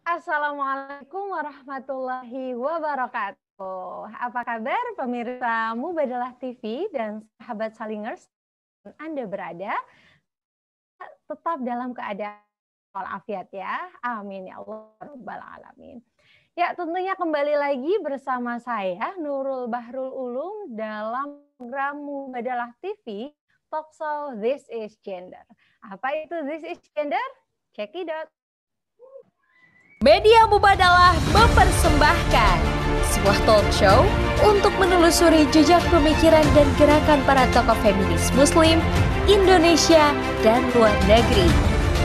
Assalamualaikum warahmatullahi wabarakatuh. Apa kabar pemirsa Mubadalah TV dan sahabat Salingers? Anda berada tetap dalam keadaan walafiat ya. Amin ya Allah rabbal alamin. Ya, tentunya kembali lagi bersama saya Nurul Bahrul Ulum dalam program Mubadalah TV Talkshow This is Gender. Apa itu This is Gender? Check it out. Media Mubadalah mempersembahkan sebuah talk show untuk menelusuri jejak pemikiran dan gerakan para tokoh feminis Muslim, Indonesia, dan luar negeri.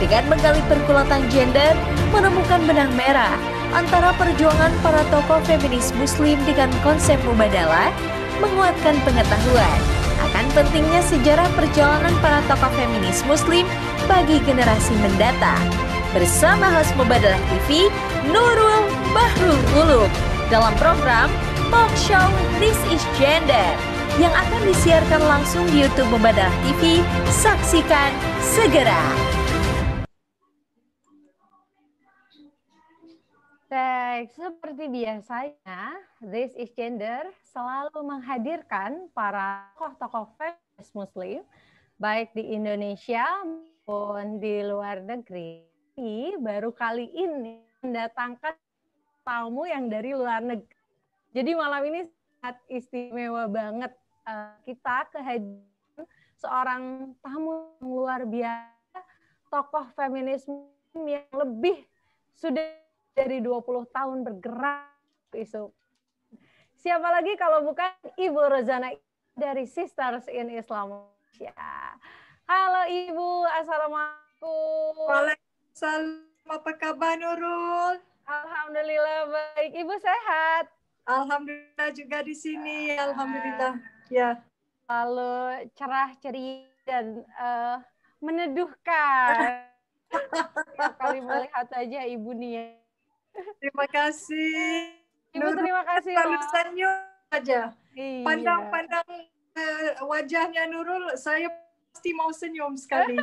Dengan menggali pergulatan gender, menemukan benang merah antara perjuangan para tokoh feminis Muslim dengan konsep Mubadalah, menguatkan pengetahuan akan pentingnya sejarah perjalanan para tokoh feminis Muslim bagi generasi mendatang. Bersama host Mubadalah TV, Nurul Bahrul Ulum, dalam program Talk Show This is Gender yang akan disiarkan langsung di YouTube Mubadalah TV. Saksikan segera. Baik, seperti biasanya, This is Gender selalu menghadirkan para tokoh-tokoh feminis Muslim, baik di Indonesia maupun di luar negeri. Baru kali ini mendatangkan tamu yang dari luar negeri. Jadi malam ini sangat istimewa banget. Kita kehadiran seorang tamu yang luar biasa, tokoh feminisme yang lebih sudah dari 20 tahun bergerak isu. Siapa lagi kalau bukan Ibu Rozana dari Sisters in Islam Malaysia. Halo Ibu, assalamualaikum. Waalaikumsalam, apa kabar Nurul? Alhamdulillah baik. Ibu sehat? Alhamdulillah juga di sini. Alhamdulillah. Ya. Lalu cerah ceria dan meneduhkan. Setiap kali melihat aja Ibu nih. Terima kasih. Ibu Nurul, terima kasih. selalu senyum aja. Iya. Pandang-pandang wajahnya Nurul, saya pasti mau senyum sekali.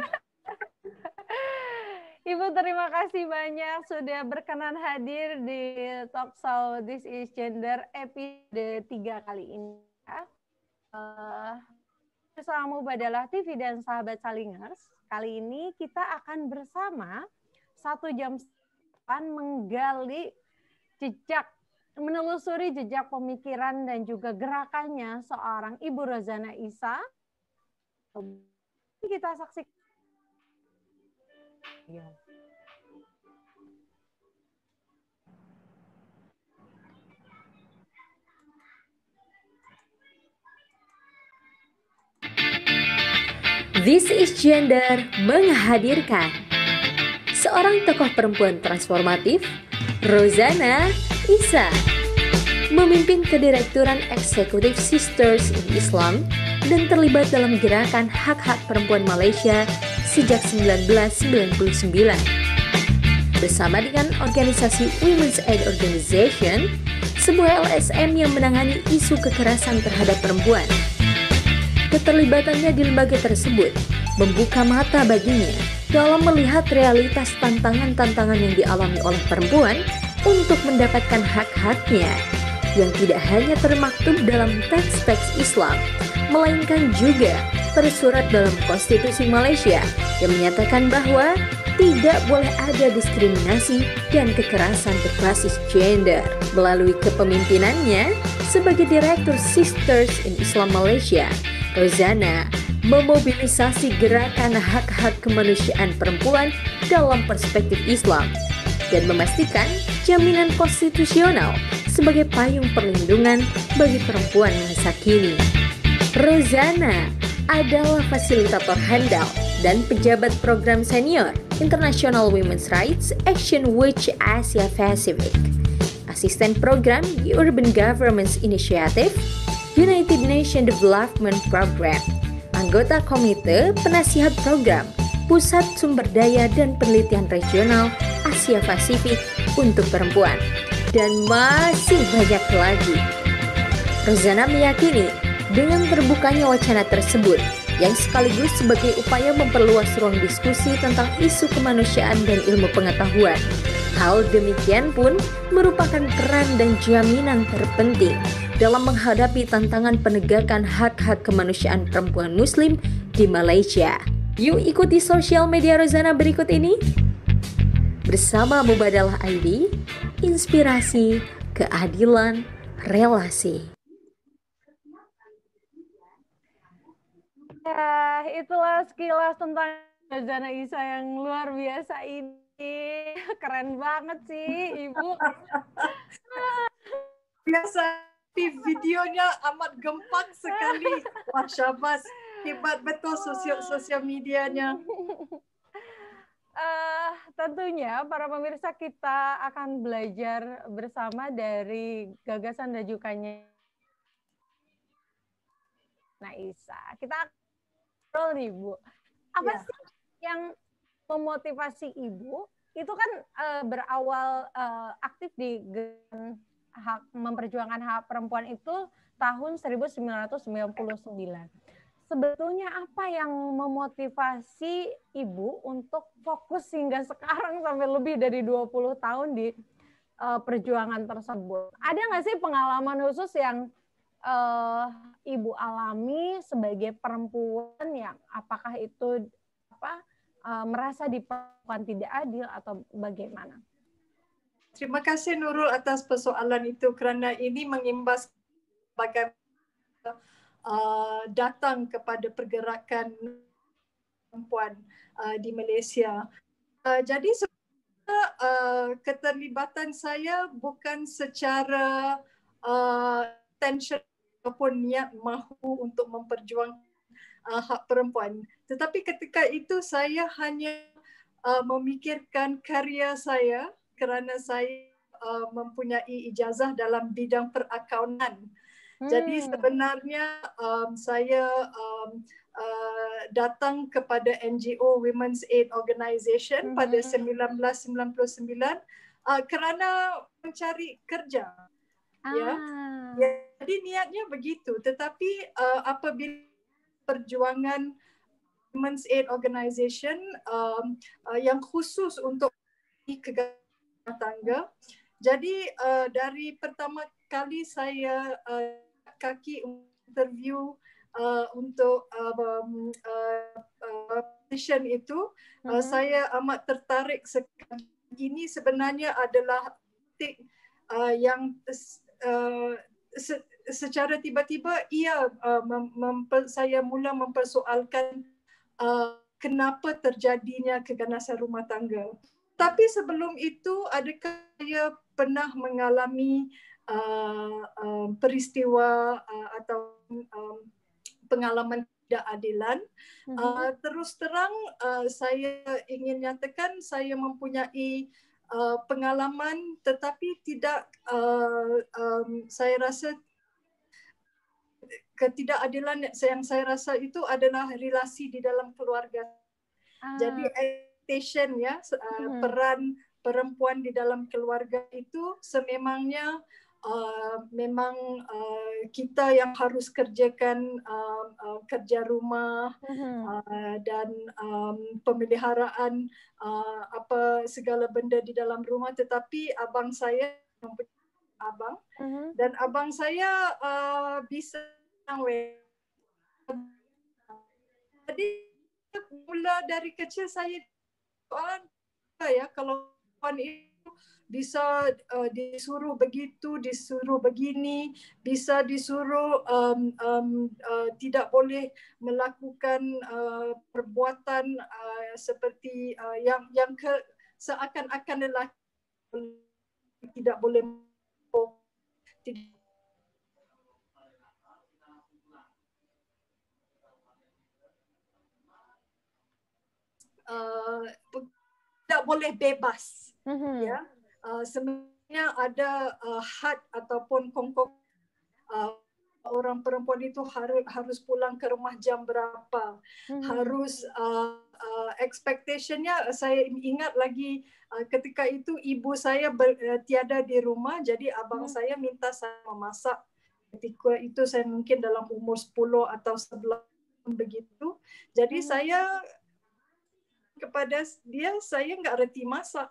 Ibu terima kasih banyak sudah berkenan hadir di Talkshow This is Gender episode 3 kali ini. Bersama Mubadalah TV dan sahabat Salingers, kali ini kita akan bersama 1 jam menggali jejak, menelusuri jejak pemikiran dan juga gerakannya seorang Ibu Rozana Isa. Kita saksikan. This is Gender menghadirkan seorang tokoh perempuan transformatif, Rozana Isa, memimpin Kedirekturan Eksekutif Sisters in Islam dan terlibat dalam gerakan hak-hak perempuan Malaysia sejak 1999. Bersama dengan organisasi Women's Aid Organization, sebuah LSM yang menangani isu kekerasan terhadap perempuan. Keterlibatannya di lembaga tersebut membuka mata baginya dalam melihat realitas tantangan-tantangan yang dialami oleh perempuan untuk mendapatkan hak-haknya yang tidak hanya termaktub dalam teks-teks Islam, melainkan juga tersurat dalam Konstitusi Malaysia yang menyatakan bahwa tidak boleh ada diskriminasi dan kekerasan berbasis gender. Melalui kepemimpinannya sebagai Direktur Sisters in Islam Malaysia, Rozana memobilisasi gerakan hak-hak kemanusiaan perempuan dalam perspektif Islam dan memastikan jaminan konstitusional sebagai payung perlindungan bagi perempuan masa kini. Rozana adalah fasilitator handout dan pejabat program senior International Women's Rights Action Watch Asia Pacific, asisten program di Urban Governance Initiative, United Nations Development Program, anggota Komite Penasihat Program Pusat Sumber Daya dan Penelitian Regional Asia Pasifik untuk Perempuan, dan masih banyak lagi. Rozana meyakini dengan terbukanya wacana tersebut yang sekaligus sebagai upaya memperluas ruang diskusi tentang isu kemanusiaan dan ilmu pengetahuan, Hal demikian pun merupakan peran dan jaminan terpenting dalam menghadapi tantangan penegakan hak-hak kemanusiaan perempuan Muslim di Malaysia. Yuk ikuti sosial media Rozana berikut ini. Bersama Mubadalah ID, inspirasi, keadilan, relasi. Ya, itulah sekilas tentang Rozana Isa yang luar biasa ini. Keren banget sih, Ibu. Biasa videonya amat gempak sekali. Wah, syabas. Hebat betul sosial medianya. Tentunya para pemirsa kita akan belajar bersama dari gagasan dan jukanya Isa. Kita ngobrol nih, Bu. Apa sih yang memotivasi Ibu? Itu kan berawal aktif di memperjuangkan hak perempuan itu tahun 1999. Sebetulnya apa yang memotivasi Ibu untuk fokus hingga sekarang sampai lebih dari 20 tahun di perjuangan tersebut? Ada nggak sih pengalaman khusus yang Ibu alami sebagai perempuan yang apakah itu merasa diperlakukan tidak adil atau bagaimana? Terima kasih Nurul atas persoalan itu kerana ini mengimbas bagaimana datang kepada pergerakan perempuan di Malaysia. Jadi sebenarnya keterlibatan saya bukan secara intention ataupun niat mahu untuk memperjuangkan hak perempuan. Tetapi ketika itu saya hanya memikirkan karya saya kerana saya mempunyai ijazah dalam bidang perakantan. Jadi sebenarnya saya datang kepada NGO Women's Aid Organisation pada 1999 kerana mencari kerja. Ya. Jadi niatnya begitu. Tetapi apabila perjuangan Women's Aid Organisation yang khusus untuk kegagalan tangga. Jadi dari pertama kali saya kaki interview untuk position itu, saya amat tertarik sekali. Ini sebenarnya adalah yang secara tiba-tiba saya mula mempersoalkan kenapa terjadinya keganasan rumah tangga. Tapi sebelum itu, adakah saya pernah mengalami peristiwa atau pengalaman tidak adilan? Terus terang, saya ingin nyatakan saya mempunyai pengalaman, tetapi tidak, saya rasa ketidakadilan yang saya rasa itu adalah relasi di dalam keluarga. Jadi expectation peran perempuan di dalam keluarga itu sememangnya memang kita yang harus kerjakan kerja rumah dan pemeliharaan apa segala benda di dalam rumah, tetapi abang saya dan abang saya bisa jadi mula dari kecil saya kalau perempuan itu bisa disuruh begitu, disuruh begini, bisa disuruh tidak boleh melakukan perbuatan seperti yang seakan-akan lelaki tidak boleh tidak boleh bebas. Ya, sebenarnya ada had ataupun kongkong orang perempuan itu harus pulang ke rumah jam berapa, harus expectation-nya. Saya ingat lagi ketika itu ibu saya tiada di rumah, jadi abang saya minta saya memasak. Ketika itu saya mungkin dalam umur 10 atau 11 begitu. Jadi saya kepada dia, saya enggak reti masak.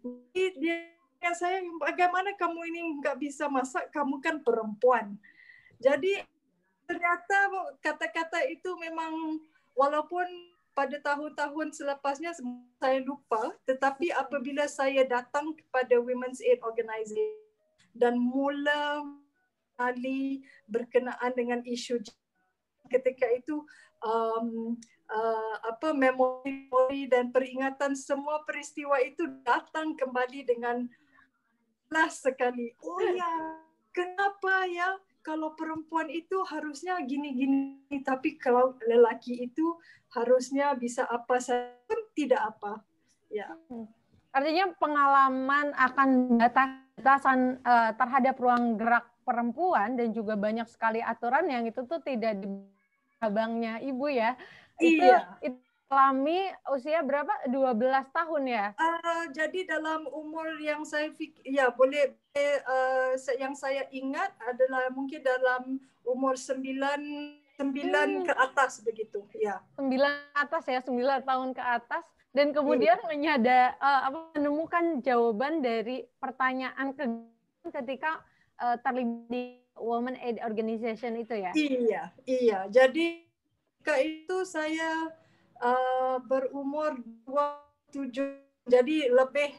Jadi dia saya, bagaimana kamu ini nggak bisa masak, kamu kan perempuan. Jadi ternyata kata-kata itu memang, walaupun pada tahun-tahun selepasnya saya lupa, tetapi apabila saya datang kepada Women's Aid Organization dan mula kali berkenaan dengan isu ketika itu, memori dan peringatan semua peristiwa itu datang kembali dengan jelas sekali. Oh ya, kenapa ya kalau perempuan itu harusnya gini-gini, tapi kalau lelaki itu harusnya bisa apa saja, tidak apa. Ya. Artinya pengalaman akan batasan terhadap ruang gerak perempuan dan juga banyak sekali aturan yang itu tuh tidak di abangnya Ibu ya. Iya. Itu alami usia berapa? 12 tahun ya? Jadi dalam umur yang saya yang saya ingat adalah mungkin dalam umur 9 ke atas begitu, ya. 9 atas ya, 9 tahun ke atas, dan kemudian menemukan jawaban dari pertanyaan ketika terlibat di Women Aid Organization itu ya? Iya. Jadi ketika itu saya berumur 27, jadi lebih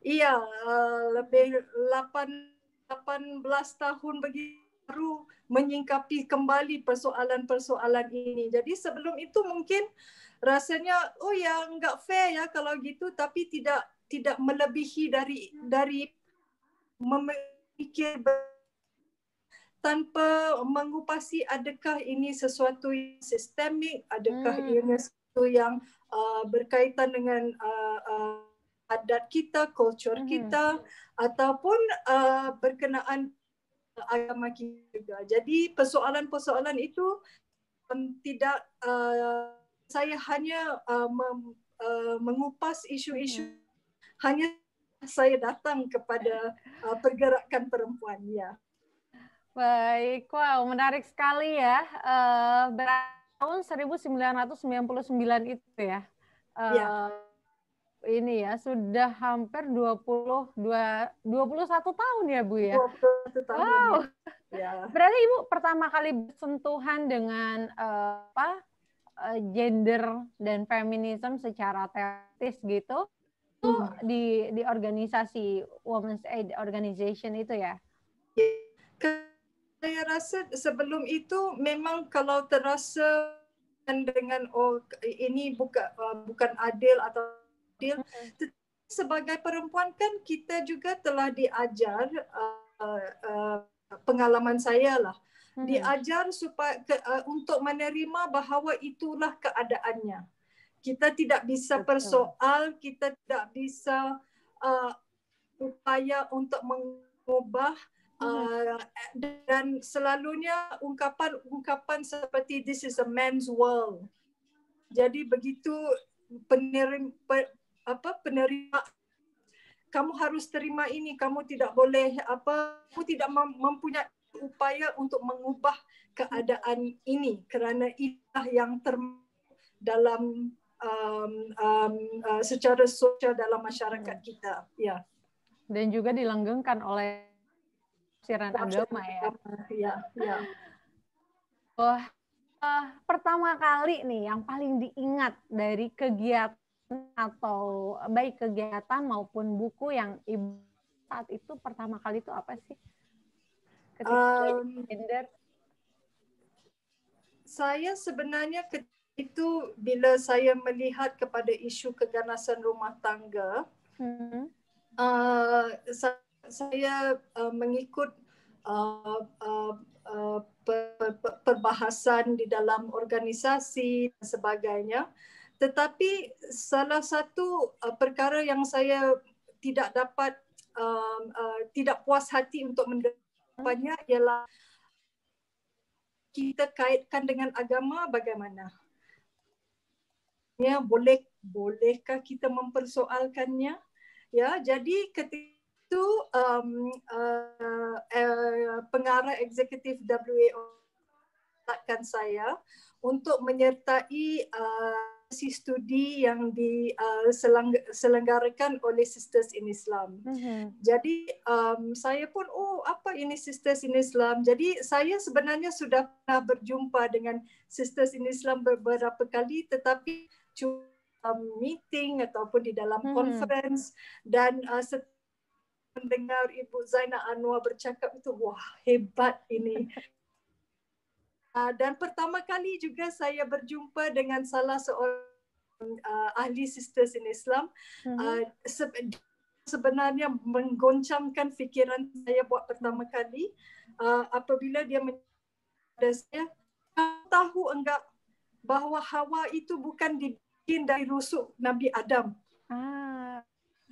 18 tahun begitu baru menyingkapi kembali persoalan-persoalan ini. Jadi sebelum itu mungkin rasanya oh ya nggak fair ya kalau gitu, tapi tidak melebihi dari memikir tanpa mengupasi adakah ini sesuatu yang sistemik, adakah ini sesuatu yang berkaitan dengan adat kita, kultur kita, ataupun berkenaan agama kita juga. Jadi persoalan-persoalan itu tidak saya hanya mengupas isu-isu, hanya saya datang kepada pergerakan perempuan, ya. Baik, wow, menarik sekali ya. Tahun 1999 itu ya. Ini ya, sudah hampir 21 tahun ya, Bu ya? 21 tahun. Wow. Ya. Berarti Ibu pertama kali bersentuhan dengan gender dan feminisme secara teoritis gitu, itu di organisasi Women's Aid Organization itu ya? Saya rasa sebelum itu memang kalau terasa dengan ini bukan adil atau adil, sebagai perempuan kan kita juga telah diajar, pengalaman saya lah, diajar supaya untuk menerima bahawa itulah keadaannya. Kita tidak bisa persoal, kita tidak bisa upaya untuk mengubah. Dan selalunya ungkapan seperti this is a man's world. Jadi begitu penerima, kamu harus terima ini, kamu tidak boleh kamu tidak mempunyai upaya untuk mengubah keadaan ini kerana itulah yang dalam secara sosial dalam masyarakat kita, ya. Dan juga dilanggengkan oleh tafsiran agama ya. Ya. Pertama kali nih yang paling diingat dari kegiatan atau baik kegiatan maupun buku yang Ibu saat itu pertama kali itu apa sih? Gender. Saya sebenarnya itu bila saya melihat kepada isu keganasan rumah tangga, saya mengikut perbahasan di dalam organisasi dan sebagainya. Tetapi salah satu perkara yang saya tidak dapat, tidak puas hati untuk mendengarnya ialah kita kaitkan dengan agama bagaimana? Ya, bolehkah kita mempersoalkannya? Ya, jadi ketika itu pengarah eksekutif WAO mengatakan saya untuk menyertai studi yang diselenggarakan oleh Sisters in Islam. Jadi saya pun, apa ini Sisters in Islam? Jadi saya sebenarnya sudah pernah berjumpa dengan Sisters in Islam beberapa kali, tetapi cuma meeting ataupun di dalam conference, dan mendengar Ibu Zainal Anwar bercakap itu, wah hebat ini. Dan pertama kali juga saya berjumpa dengan salah seorang ahli Sisters in Islam. Sebenarnya menggoncangkan fikiran saya buat pertama kali apabila dia menjadi saya, tahu enggak bahawa Hawa itu bukan dibikin dari rusuk Nabi Adam.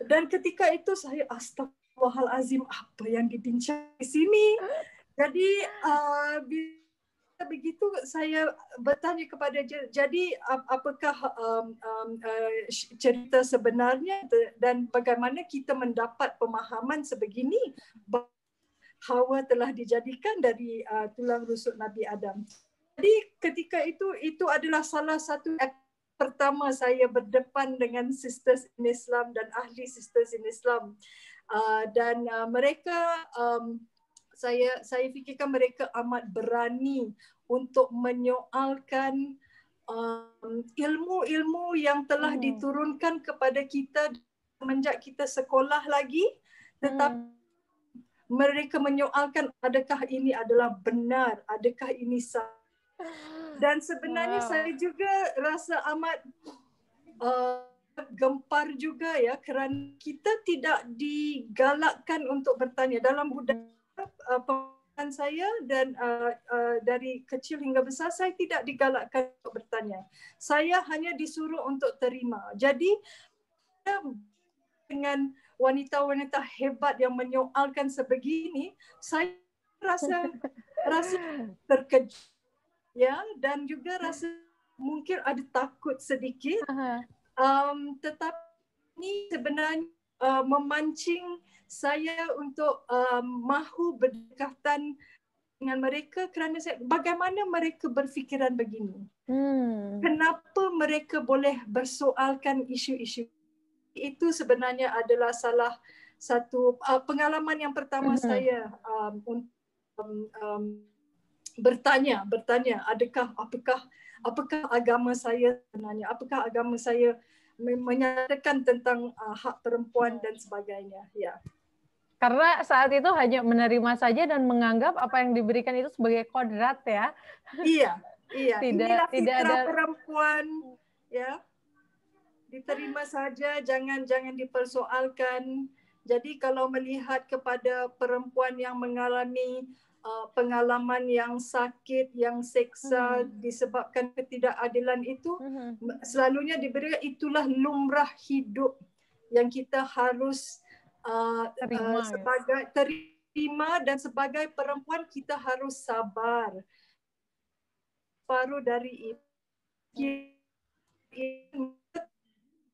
Dan ketika itu saya, astagfirullahalazim, apa yang dibincang di sini? Jadi begitu saya bertanya kepada dia, jadi apakah cerita sebenarnya dan bagaimana kita mendapat pemahaman sebegini bahawa Hawa telah dijadikan dari tulang rusuk Nabi Adam. Jadi ketika itu adalah salah satu pertama saya berdepan dengan Sisters in Islam dan ahli Sisters in Islam. Dan mereka, saya fikirkan mereka amat berani untuk menyoalkan ilmu-ilmu yang telah diturunkan kepada kita semenjak kita sekolah lagi, tetapi mereka menyoalkan adakah ini adalah benar, adakah ini salah. Dan sebenarnya saya juga rasa amat gempar juga ya, kerana kita tidak digalakkan untuk bertanya. Dalam budaya pengalaman saya dan dari kecil hingga besar, saya tidak digalakkan untuk bertanya. Saya hanya disuruh untuk terima. Jadi dengan wanita-wanita hebat yang menyoalkan sebegini, saya rasa terkejut, ya, dan juga rasa mungkin ada takut sedikit. Tetapi ini sebenarnya memancing saya untuk mahu berdekatan dengan mereka, kerana bagaimana mereka berfikiran begini. Kenapa mereka boleh bersoalkan isu-isu itu? Sebenarnya adalah salah satu pengalaman yang pertama saya bertanya, apakah agama saya sebenarnya, apakah agama saya menyatakan tentang hak perempuan dan sebagainya. Ya. Karena saat itu hanya menerima saja dan menganggap apa yang diberikan itu sebagai kodrat ya. Iya. Inilah tidak fitrah ada perempuan, ya. Diterima saja, jangan dipersoalkan. Jadi kalau melihat kepada perempuan yang mengalami pengalaman yang sakit, yang seksa disebabkan ketidakadilan itu, selalunya diberi, itulah lumrah hidup yang kita harus terima, dan sebagai perempuan kita harus sabar. Paruh dari itu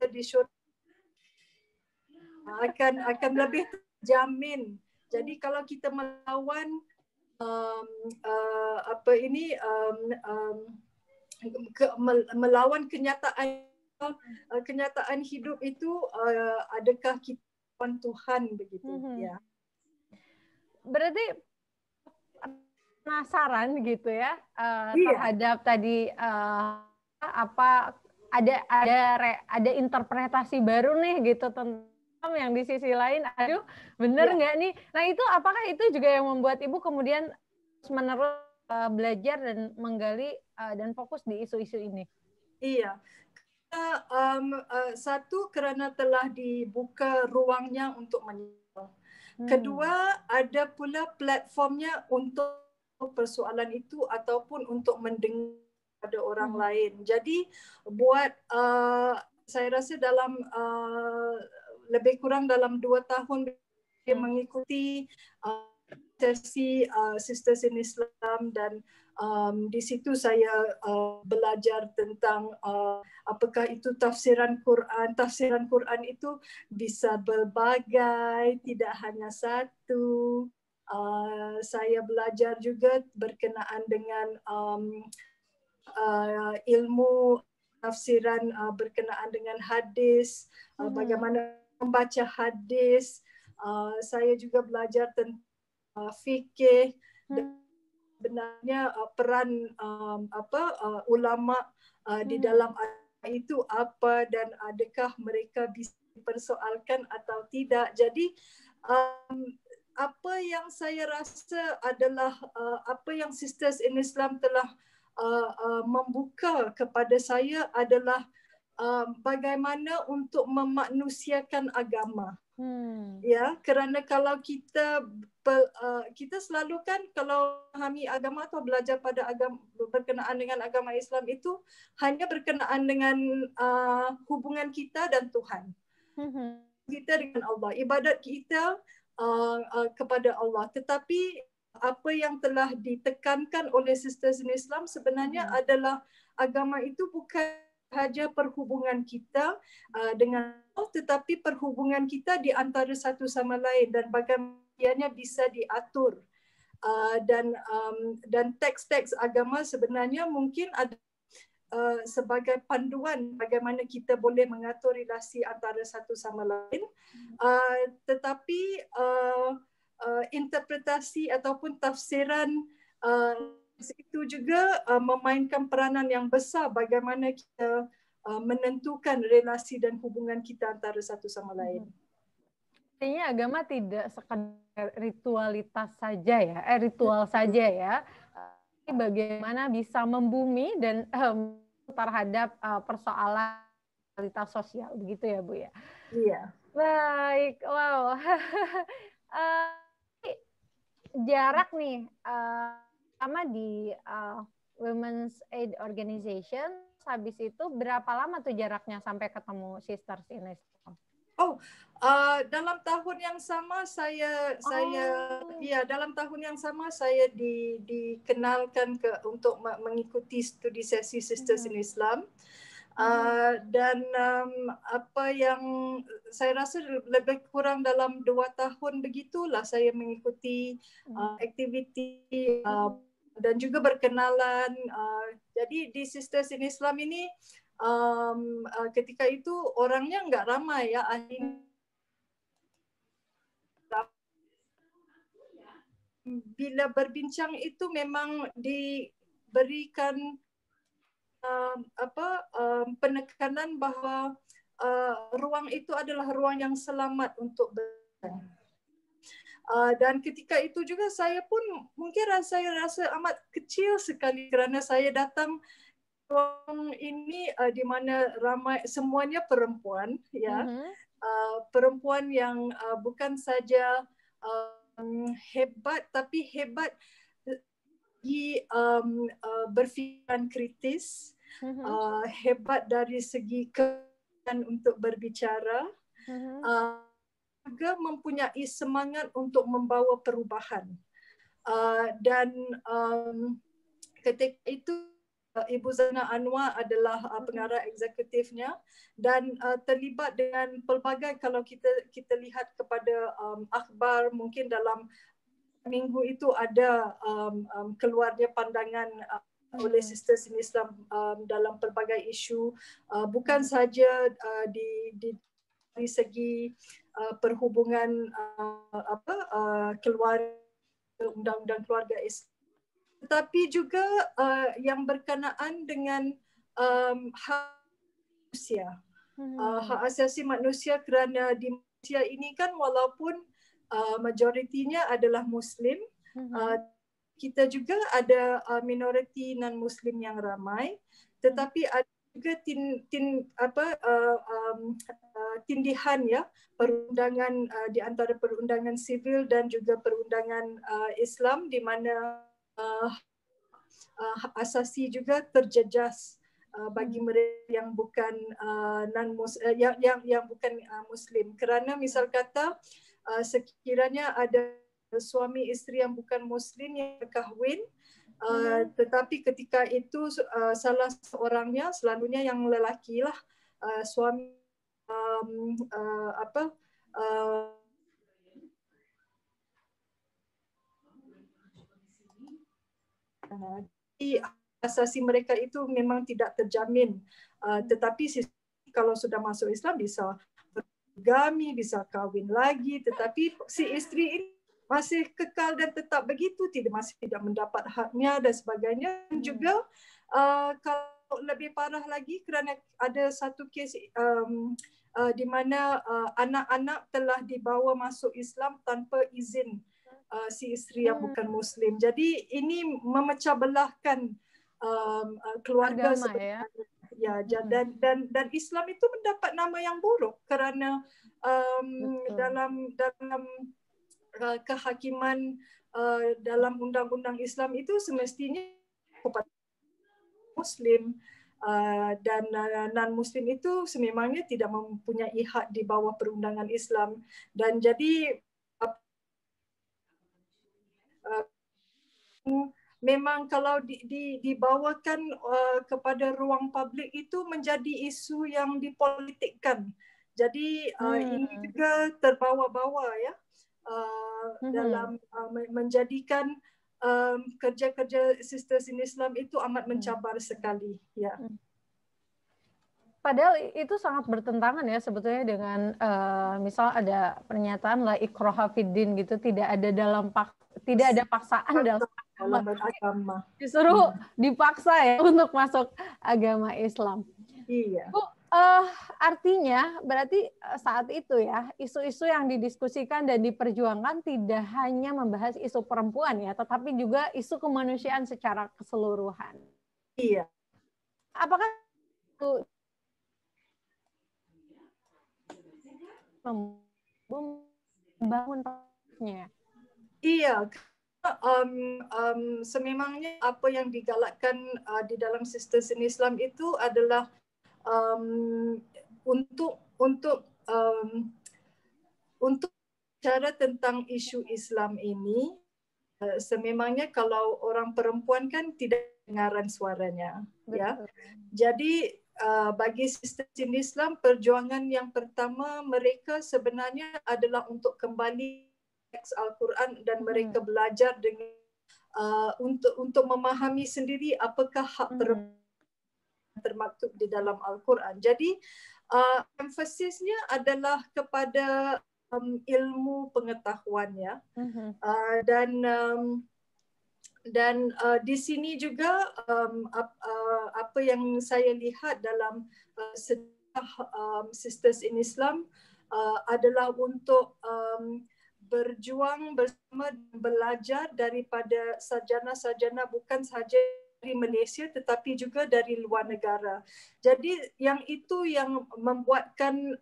di syurga akan lebih terjamin. Jadi kalau kita melawan melawan kenyataan hidup itu, adakah kita lawan Tuhan begitu? Ya. Berarti penasaran gitu ya terhadap tadi apa ada interpretasi baru nih gitu tentang yang di sisi lain, aduh bener nggak nih? Nah itu apakah itu juga yang membuat Ibu kemudian menerus belajar dan menggali dan fokus di isu-isu ini? Iya, satu kerana telah dibuka ruangnya untuk menyuarakan. Kedua, ada pula platformnya untuk persoalan itu ataupun untuk mendengar pada orang lain. Jadi buat saya rasa dalam lebih kurang dalam 2 tahun dia mengikuti sesi Sisters in Islam, dan di situ saya belajar tentang apakah itu tafsiran Quran. Tafsiran Quran itu bisa berbagai, tidak hanya satu. Saya belajar juga berkenaan dengan ilmu tafsiran berkenaan dengan hadis, bagaimana membaca hadis. Saya juga belajar tentang fikih, dan sebenarnya peran ulama di dalam itu apa, dan adakah mereka bisa dipersoalkan atau tidak. Jadi apa yang saya rasa adalah apa yang Sisters in Islam telah membuka kepada saya adalah bagaimana untuk memanusiakan agama. Ya, kerana kalau kita selalu kan kalau memahami agama atau belajar pada agama berkenaan dengan agama Islam itu hanya berkenaan dengan hubungan kita dan Tuhan. Kita dengan Allah, ibadat kita kepada Allah. Tetapi apa yang telah ditekankan oleh Sisters in Islam sebenarnya adalah agama itu bukan sahaja perhubungan kita dengan Allah, tetapi perhubungan kita di antara satu sama lain, dan bagaimana bisa diatur. Dan teks-teks agama sebenarnya mungkin ada sebagai panduan bagaimana kita boleh mengatur relasi antara satu sama lain. Tetapi interpretasi ataupun tafsiran itu juga memainkan peranan yang besar bagaimana kita menentukan relasi dan hubungan kita antara satu sama lain. Artinya agama tidak sekadar ritualitas saja ya, ritual saja ya. Bagaimana bisa membumi dan terhadap persoalan realitas sosial, begitu ya Bu ya? Iya. Baik, wow. Jarak nih, sama di Women's Aid Organization, habis itu berapa lama tuh jaraknya sampai ketemu Sisters in Islam? Dalam tahun yang sama dalam tahun yang sama saya dikenalkan untuk mengikuti studi sesi Sisters in Islam. Dan apa yang saya rasa lebih kurang dalam 2 tahun begitulah saya mengikuti aktiviti dan juga berkenalan. Jadi di Sisters in Islam ini ketika itu orangnya nggak ramai ya. Bila berbincang itu memang diberikan penekanan bahawa ruang itu adalah ruang yang selamat untuk berbincang. Dan ketika itu juga saya pun mungkin saya rasa amat kecil sekali kerana saya datang ruang ini di mana ramai semuanya perempuan ya. Perempuan yang bukan saja hebat tapi hebat berfikiran kritis, hebat dari segi kemampuan untuk berbicara, juga mempunyai semangat untuk membawa perubahan. Dan ketika itu Ibu Zana Anwar adalah pengarah eksekutifnya dan terlibat dengan pelbagai, kalau kita lihat kepada akhbar mungkin dalam minggu itu ada keluarnya pandangan oleh Sisters in Islam dalam pelbagai isu, bukan saja dari segi perhubungan keluarga, undang-undang keluarga Islam, tetapi juga yang berkenaan dengan hak manusia, hak asasi manusia, kerana di Malaysia ini kan walaupun majoritinya adalah Muslim, kita juga ada minoriti non-Muslim yang ramai, tetapi ada juga tindihan ya, perundangan di antara perundangan sivil dan juga perundangan Islam, di mana hak asasi juga terjejas bagi mereka yang bukan yang bukan Muslim. Kerana misal kata sekiranya ada suami isteri yang bukan Muslim yang berkahwin, tetapi ketika itu salah seorangnya, selalunya yang lelaki lah, suami asasi mereka itu memang tidak terjamin. Tetapi kalau sudah masuk Islam bisa berpoligami, bisa kahwin lagi, tetapi si isteri ini masih kekal dan tetap begitu, masih tidak mendapat haknya dan sebagainya. Dan juga kalau lebih parah lagi kerana ada satu kes di mana anak-anak telah dibawa masuk Islam tanpa izin si isteri yang bukan Muslim. Jadi ini memecah belahkan keluarga Agama, sebenarnya. Ya, dan Islam itu mendapat nama yang buruk kerana dalam kehakiman dalam undang-undang Islam itu semestinya kepada Muslim dan non-Muslim itu sememangnya tidak mempunyai hak di bawah perundangan Islam. Dan jadi memang kalau dibawakan kepada ruang publik itu menjadi isu yang dipolitikkan. Jadi ini juga terbawa-bawa ya dalam menjadikan kerja-kerja Sisters in Islam itu amat mencabar sekali. Ya. Padahal itu sangat bertentangan ya sebetulnya dengan misal ada pernyataan la ikraha fiddin gitu, tidak ada paksaan dalam agama. Disuruh dipaksa ya untuk masuk agama Islam. Iya. Bu, artinya berarti saat itu ya isu-isu yang didiskusikan dan diperjuangkan tidak hanya membahas isu perempuan ya, tetapi juga isu kemanusiaan secara keseluruhan. Iya. Apakah itu membangunnya? Iya. Sememangnya apa yang digalakkan di dalam Sisters in Islam itu adalah untuk bicara tentang isu Islam ini. Sememangnya kalau orang perempuan kan tidak dengaran suaranya. Betul. Ya. Jadi bagi Sisters in Islam, perjuangan yang pertama mereka sebenarnya adalah untuk kembali teks Al-Quran dan mereka belajar dengan untuk memahami sendiri apakah hak perempuan termaktub di dalam Al-Quran. Jadi emfasisnya adalah kepada ilmu pengetahuan ya. Dan di sini juga apa yang saya lihat dalam sejarah Sisters in Islam adalah untuk berjuang bersama dan belajar daripada sarjana-sarjana bukan sahaja dari Malaysia tetapi juga dari luar negara. Jadi yang itu yang membuatkan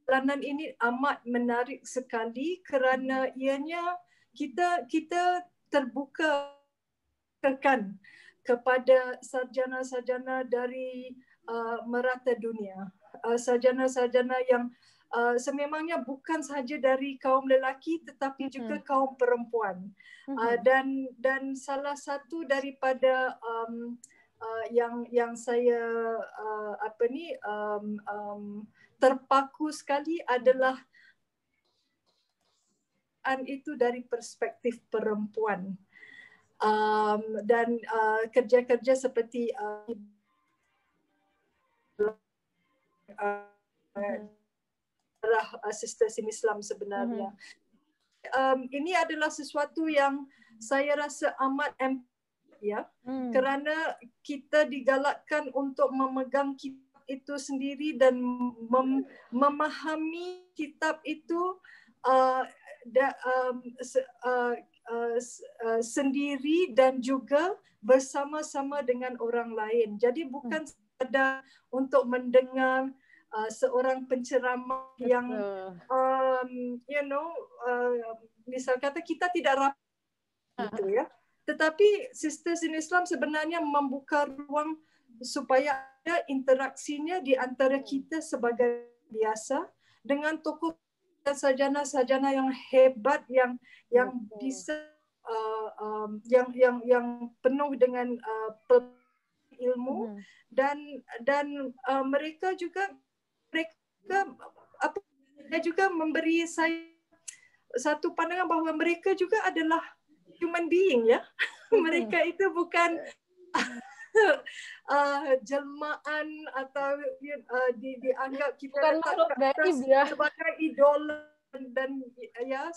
perjalanan ini amat menarik sekali kerana ianya kita terbuka kepada sarjana-sarjana dari merata dunia. Sarjana-sarjana yang sememangnya bukan sahaja dari kaum lelaki tetapi juga kaum perempuan. Dan salah satu daripada yang saya terpaku sekali adalah itu dari perspektif perempuan. Dan kerja-kerja seperti Sisters in Islam sebenarnya. Ini adalah sesuatu yang saya rasa amat ya, kerana kita digalakkan untuk memegang kitab itu sendiri dan memahami kitab itu sendiri dan juga bersama-sama dengan orang lain. Jadi bukan sekadar untuk mendengar seorang penceramah yang misal kata kita tidak rapat gitu ya. Tetapi Sisters in Islam sebenarnya membuka ruang supaya ada interaksinya di antara kita sebagai biasa dengan tokoh dan sarjana-sarjana yang hebat yang bisa yang penuh dengan ilmu dan mereka juga memberi saya satu pandangan bahawa mereka juga adalah human being ya. Mereka itu bukan jelmaan atau dianggap kita Bukan letak makhluk ke gaib atas ya. sebagai idola dan ya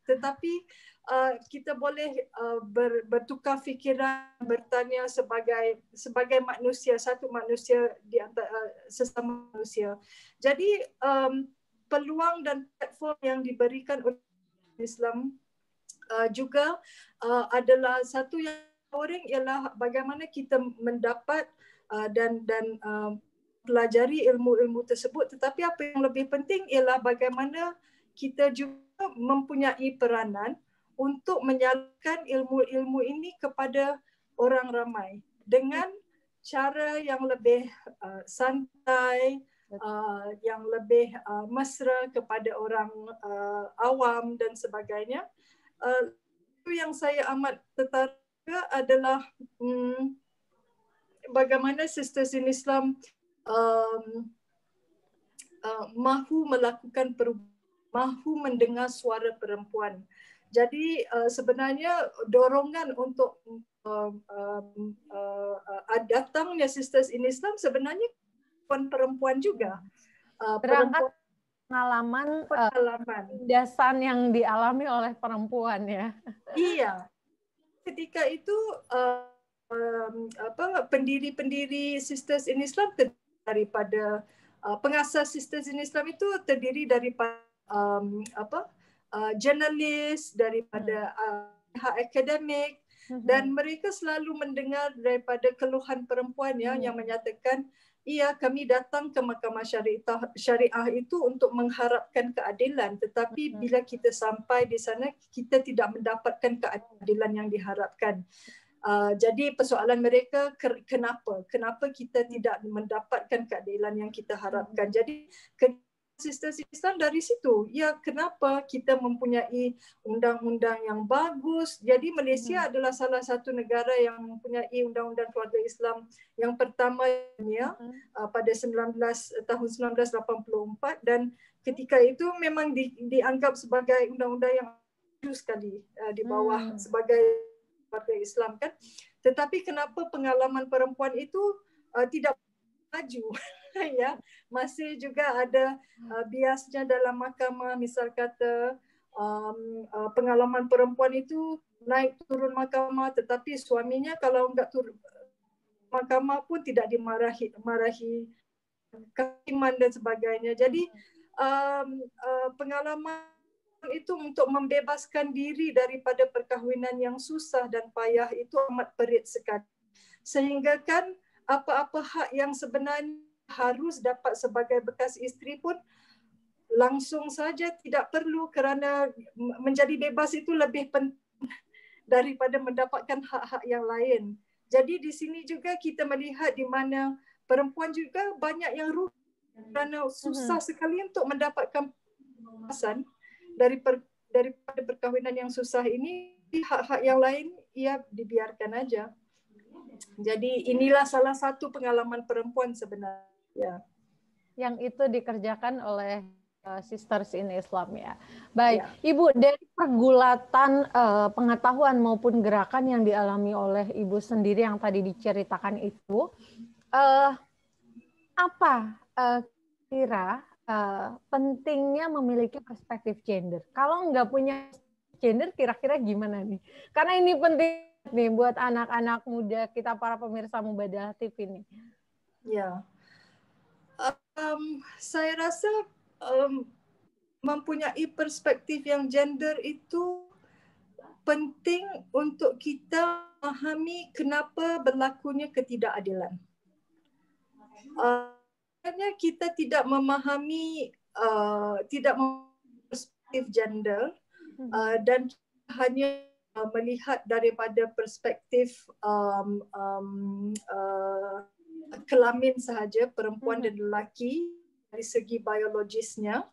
tetapi kita boleh bertukar fikiran, bertanya sebagai manusia, satu manusia di antara sesama manusia. Jadi peluang dan platform yang diberikan oleh Islam juga adalah satu yang orang ialah bagaimana kita mendapat dan pelajari ilmu-ilmu tersebut, tetapi apa yang lebih penting ialah bagaimana kita juga mempunyai peranan untuk menyalurkan ilmu-ilmu ini kepada orang ramai dengan cara yang lebih santai, yang lebih mesra kepada orang awam dan sebagainya. Itu yang saya amat tertarik adalah bagaimana sisters in Islam mahu melakukan perubahan, mahu mendengar suara perempuan. Jadi sebenarnya dorongan untuk datangnya sisters in Islam sebenarnya perempuan juga. Berangkat pengalaman tindasan yang dialami oleh perempuan ya. Iya. Ketika itu pendiri-pendiri sisters in Islam daripada pengasas sisters in Islam itu terdiri daripada jurnalis, daripada akademik, dan mereka selalu mendengar daripada keluhan perempuan yang menyatakan, iya, kami datang ke mahkamah syariah itu untuk mengharapkan keadilan, tetapi bila kita sampai di sana kita tidak mendapatkan keadilan yang diharapkan. Jadi persoalan mereka, kenapa kita tidak mendapatkan keadilan yang kita harapkan. Jadi sisters Islam dari situ, ya kenapa kita mempunyai undang-undang yang bagus. Jadi Malaysia adalah salah satu negara yang mempunyai undang-undang keluarga Islam yang pertama pada tahun 1984, dan ketika itu memang dianggap sebagai undang-undang yang bagus sekali di bawah sebagai keluarga Islam kan. Tetapi kenapa pengalaman perempuan itu tidak maju? Ya, masih juga ada biasnya dalam mahkamah, misal kata pengalaman perempuan itu naik turun mahkamah, tetapi suaminya kalau enggak turun mahkamah pun tidak marahi kehakiman dan sebagainya. Jadi pengalaman itu untuk membebaskan diri daripada perkahwinan yang susah dan payah itu amat perit sekali. Sehingga kan apa-apa hak yang sebenarnya harus dapat sebagai bekas isteri pun langsung saja tidak perlu, kerana menjadi bebas itu lebih penting daripada mendapatkan hak-hak yang lain. Jadi di sini juga kita melihat di mana perempuan juga banyak yang rugi kerana susah sekali untuk mendapatkan kebebasan daripada perkahwinan yang susah ini. Hak-hak yang lain ia dibiarkan aja. Jadi inilah salah satu pengalaman perempuan sebenarnya. Yang itu dikerjakan oleh Sisters in Islam ya. Baik, Ibu, dari pergulatan pengetahuan maupun gerakan yang dialami oleh Ibu sendiri yang tadi diceritakan itu, apa kira pentingnya memiliki perspektif gender? Kalau nggak punya gender, kira-kira gimana nih? Karena ini penting nih buat anak-anak muda kita, para pemirsa Mubadalah TV ini. Ya. Saya rasa mempunyai perspektif yang gender itu penting untuk kita memahami kenapa berlakunya ketidakadilan. Kita tidak memahami perspektif gender dan hanya melihat daripada perspektif kelamin sahaja, perempuan dan lelaki dari segi biologisnya,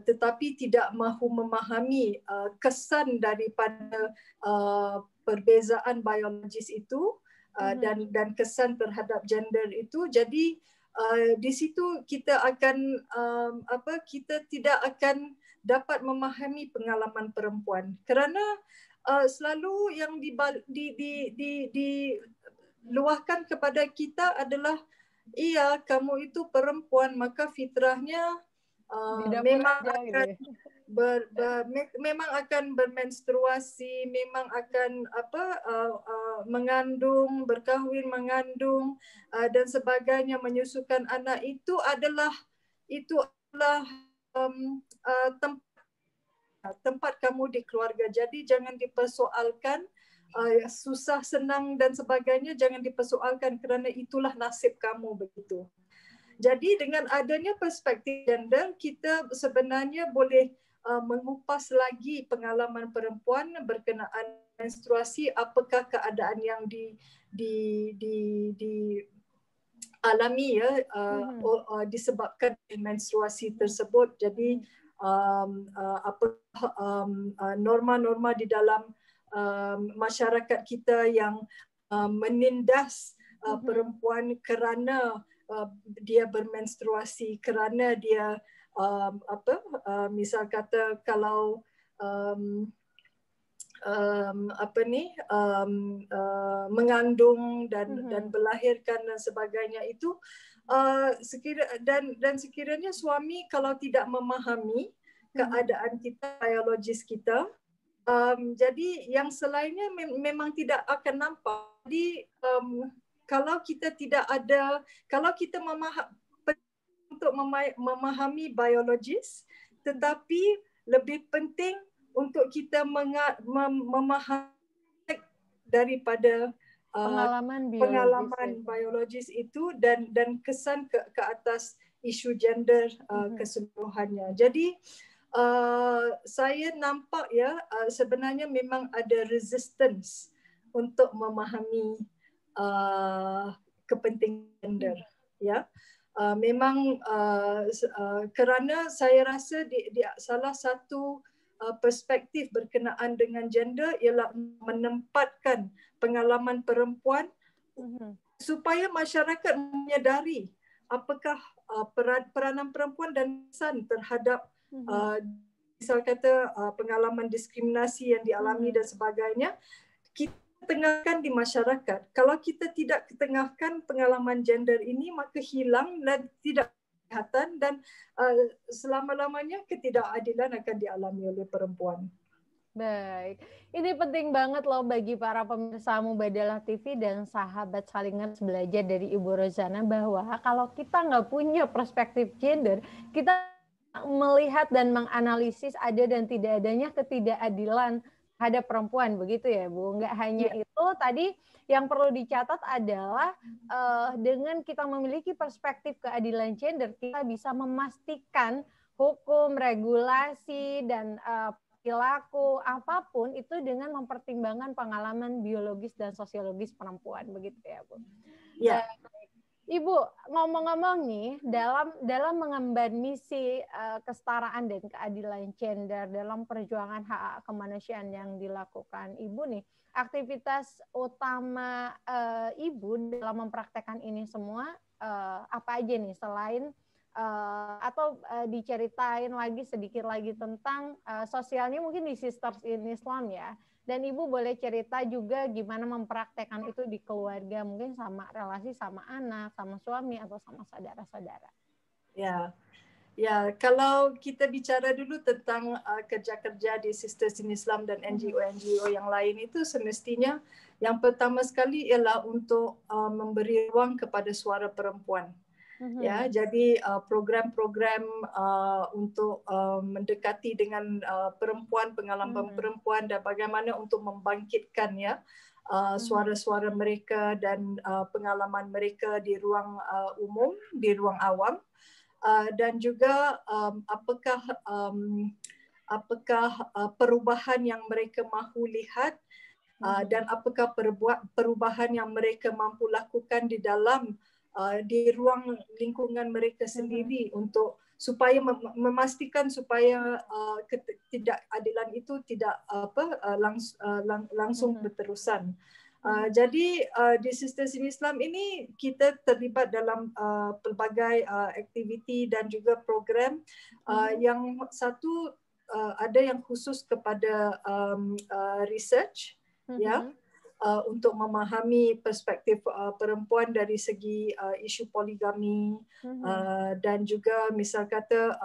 tetapi tidak mahu memahami kesan daripada perbezaan biologis itu dan kesan terhadap gender itu. Jadi di situ kita akan kita tidak akan dapat memahami pengalaman perempuan, kerana selalu yang diluahkan kepada kita adalah, iya, kamu itu perempuan, maka fitrahnya memang aja, akan gitu ya. memang akan bermenstruasi, memang akan mengandung, berkahwin, mengandung, dan sebagainya, menyusukan anak. Itu adalah tempat kamu di keluarga. Jadi jangan dipersoalkan, susah, senang dan sebagainya, jangan dipersoalkan kerana itulah nasib kamu, begitu. Jadi dengan adanya perspektif gender, kita sebenarnya boleh mengupas lagi pengalaman perempuan berkenaan menstruasi, apakah keadaan yang dialami ya, disebabkan menstruasi tersebut. Jadi norma-norma di dalam masyarakat kita yang menindas perempuan kerana dia bermenstruasi, kerana dia misal kata kalau mengandung dan melahirkan dan sebagainya, itu sekiranya suami kalau tidak memahami keadaan kita, biologis kita, jadi yang selainnya memang tidak akan nampak. Jadi kalau kita untuk memahami biologis, tetapi lebih penting untuk kita memahami daripada pengalaman biologis itu dan kesan ke atas isu gender keseluruhannya. Jadi saya nampak ya, sebenarnya memang ada resistance untuk memahami kepentingan gender, ya. Memang kerana saya rasa di salah satu perspektif berkenaan dengan gender ialah menempatkan pengalaman perempuan supaya masyarakat menyadari apakah peranan perempuan dan kesan terhadap misal kata pengalaman diskriminasi yang dialami dan sebagainya, kita ketengahkan di masyarakat. Kalau kita tidak ketengahkan pengalaman gender ini, maka hilang dan tidak kelihatan, dan selama-lamanya ketidakadilan akan dialami oleh perempuan. Baik, ini penting banget loh bagi para pemirsa Mubadalah TV dan sahabat Salingers belajar dari Ibu Rozana, bahwa kalau kita nggak punya perspektif gender, kita melihat dan menganalisis ada dan tidak adanya ketidakadilan terhadap perempuan, begitu ya Bu. Nggak hanya itu, tadi yang perlu dicatat adalah dengan kita memiliki perspektif keadilan gender, kita bisa memastikan hukum, regulasi, dan perilaku apapun itu dengan mempertimbangkan pengalaman biologis dan sosiologis perempuan, begitu ya Bu. Ya. Ibu, ngomong-ngomong nih, dalam mengemban misi kesetaraan dan keadilan gender dalam perjuangan hak kemanusiaan yang dilakukan Ibu nih, aktivitas utama Ibu dalam mempraktekkan ini semua apa aja nih, selain atau diceritain lagi sedikit lagi tentang sosialnya mungkin di Sisters in Islam ya. Dan Ibu boleh cerita juga gimana mempraktekkan itu di keluarga, mungkin sama relasi sama anak, sama suami, atau sama saudara-saudara. Ya, kalau kita bicara dulu tentang kerja-kerja di Sisters in Islam dan NGO-NGO yang lain, itu semestinya yang pertama sekali ialah untuk memberi ruang kepada suara perempuan. Ya, jadi program-program untuk mendekati dengan perempuan, pengalaman perempuan, dan bagaimana untuk membangkitkan ya suara-suara mereka dan pengalaman mereka di ruang umum, di ruang awam, dan juga apakah perubahan yang mereka mahu lihat dan apakah perubahan yang mereka mampu lakukan di dalam di ruang lingkungan mereka sendiri untuk supaya memastikan supaya ketidakadilan itu tidak langsung berterusan. Jadi di Sisters in Islam ini kita terlibat dalam pelbagai aktiviti dan juga program yang satu ada yang khusus kepada research, ya, untuk memahami perspektif perempuan dari segi isu poligami, dan juga misal kata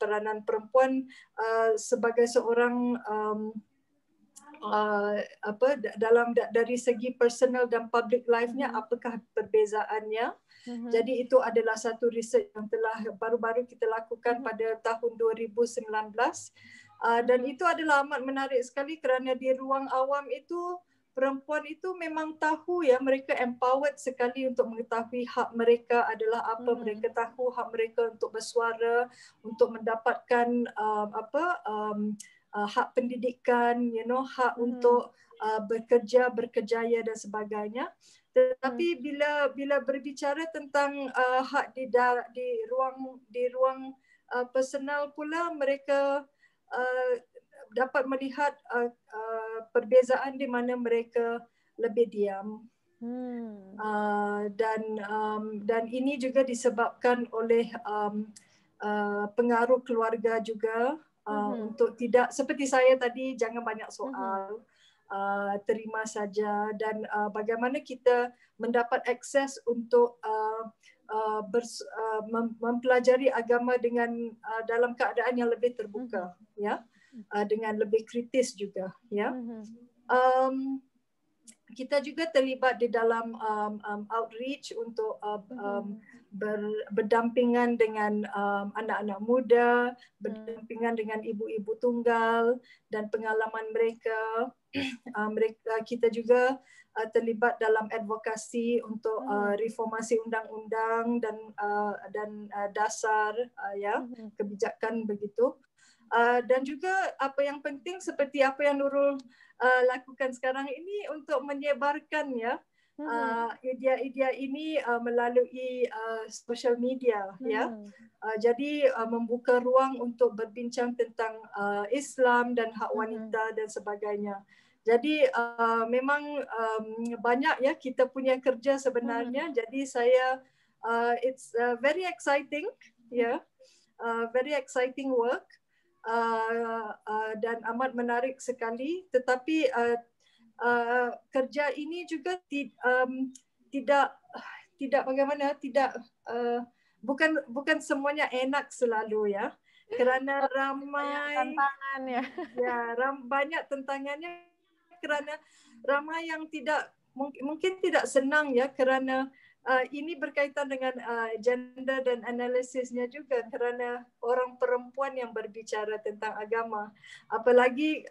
peranan perempuan sebagai seorang dari segi personal dan public life-nya, apakah perbezaannya. Jadi itu adalah satu research yang telah baru-baru kita lakukan pada tahun 2019, dan itu adalah amat menarik sekali kerana di ruang awam itu perempuan itu memang tahu, ya, mereka empowered sekali untuk mengetahui hak mereka adalah apa. Mereka tahu hak mereka untuk bersuara, untuk mendapatkan hak pendidikan, hak untuk bekerja, berkejaya dan sebagainya. Tetapi bila berbicara tentang hak di ruang personal pula, mereka dapat melihat perbezaan di mana mereka lebih diam. Dan ini juga disebabkan oleh pengaruh keluarga juga, untuk tidak, seperti saya tadi, jangan banyak soal, terima saja, dan bagaimana kita mendapat akses untuk mempelajari agama dengan dalam keadaan yang lebih terbuka, ya, dengan lebih kritis juga, ya. Kita juga terlibat di dalam outreach untuk berdampingan dengan anak-anak muda, berdampingan dengan ibu-ibu tunggal dan pengalaman mereka. Kita juga terlibat dalam advokasi untuk reformasi undang-undang dan dasar, ya, kebijakan begitu. Dan juga apa yang penting seperti apa yang Nurul lakukan sekarang ini untuk menyebarkan, ya, idea-idea ini melalui social media, ya. Jadi membuka ruang untuk berbincang tentang Islam dan hak wanita dan sebagainya. Jadi memang banyak, ya, kita punya kerja sebenarnya. Jadi saya it's very exciting, ya, very exciting work. Dan amat menarik sekali, tetapi kerja ini juga tidak bagaimana, bukan semuanya enak selalu, ya, kerana ramai tantangan, ya. Ya, banyak tantangannya, kerana ramai yang mungkin tidak senang, ya, kerana ini berkaitan dengan gender dan analisisnya juga, kerana orang perempuan yang berbicara tentang agama. Apalagi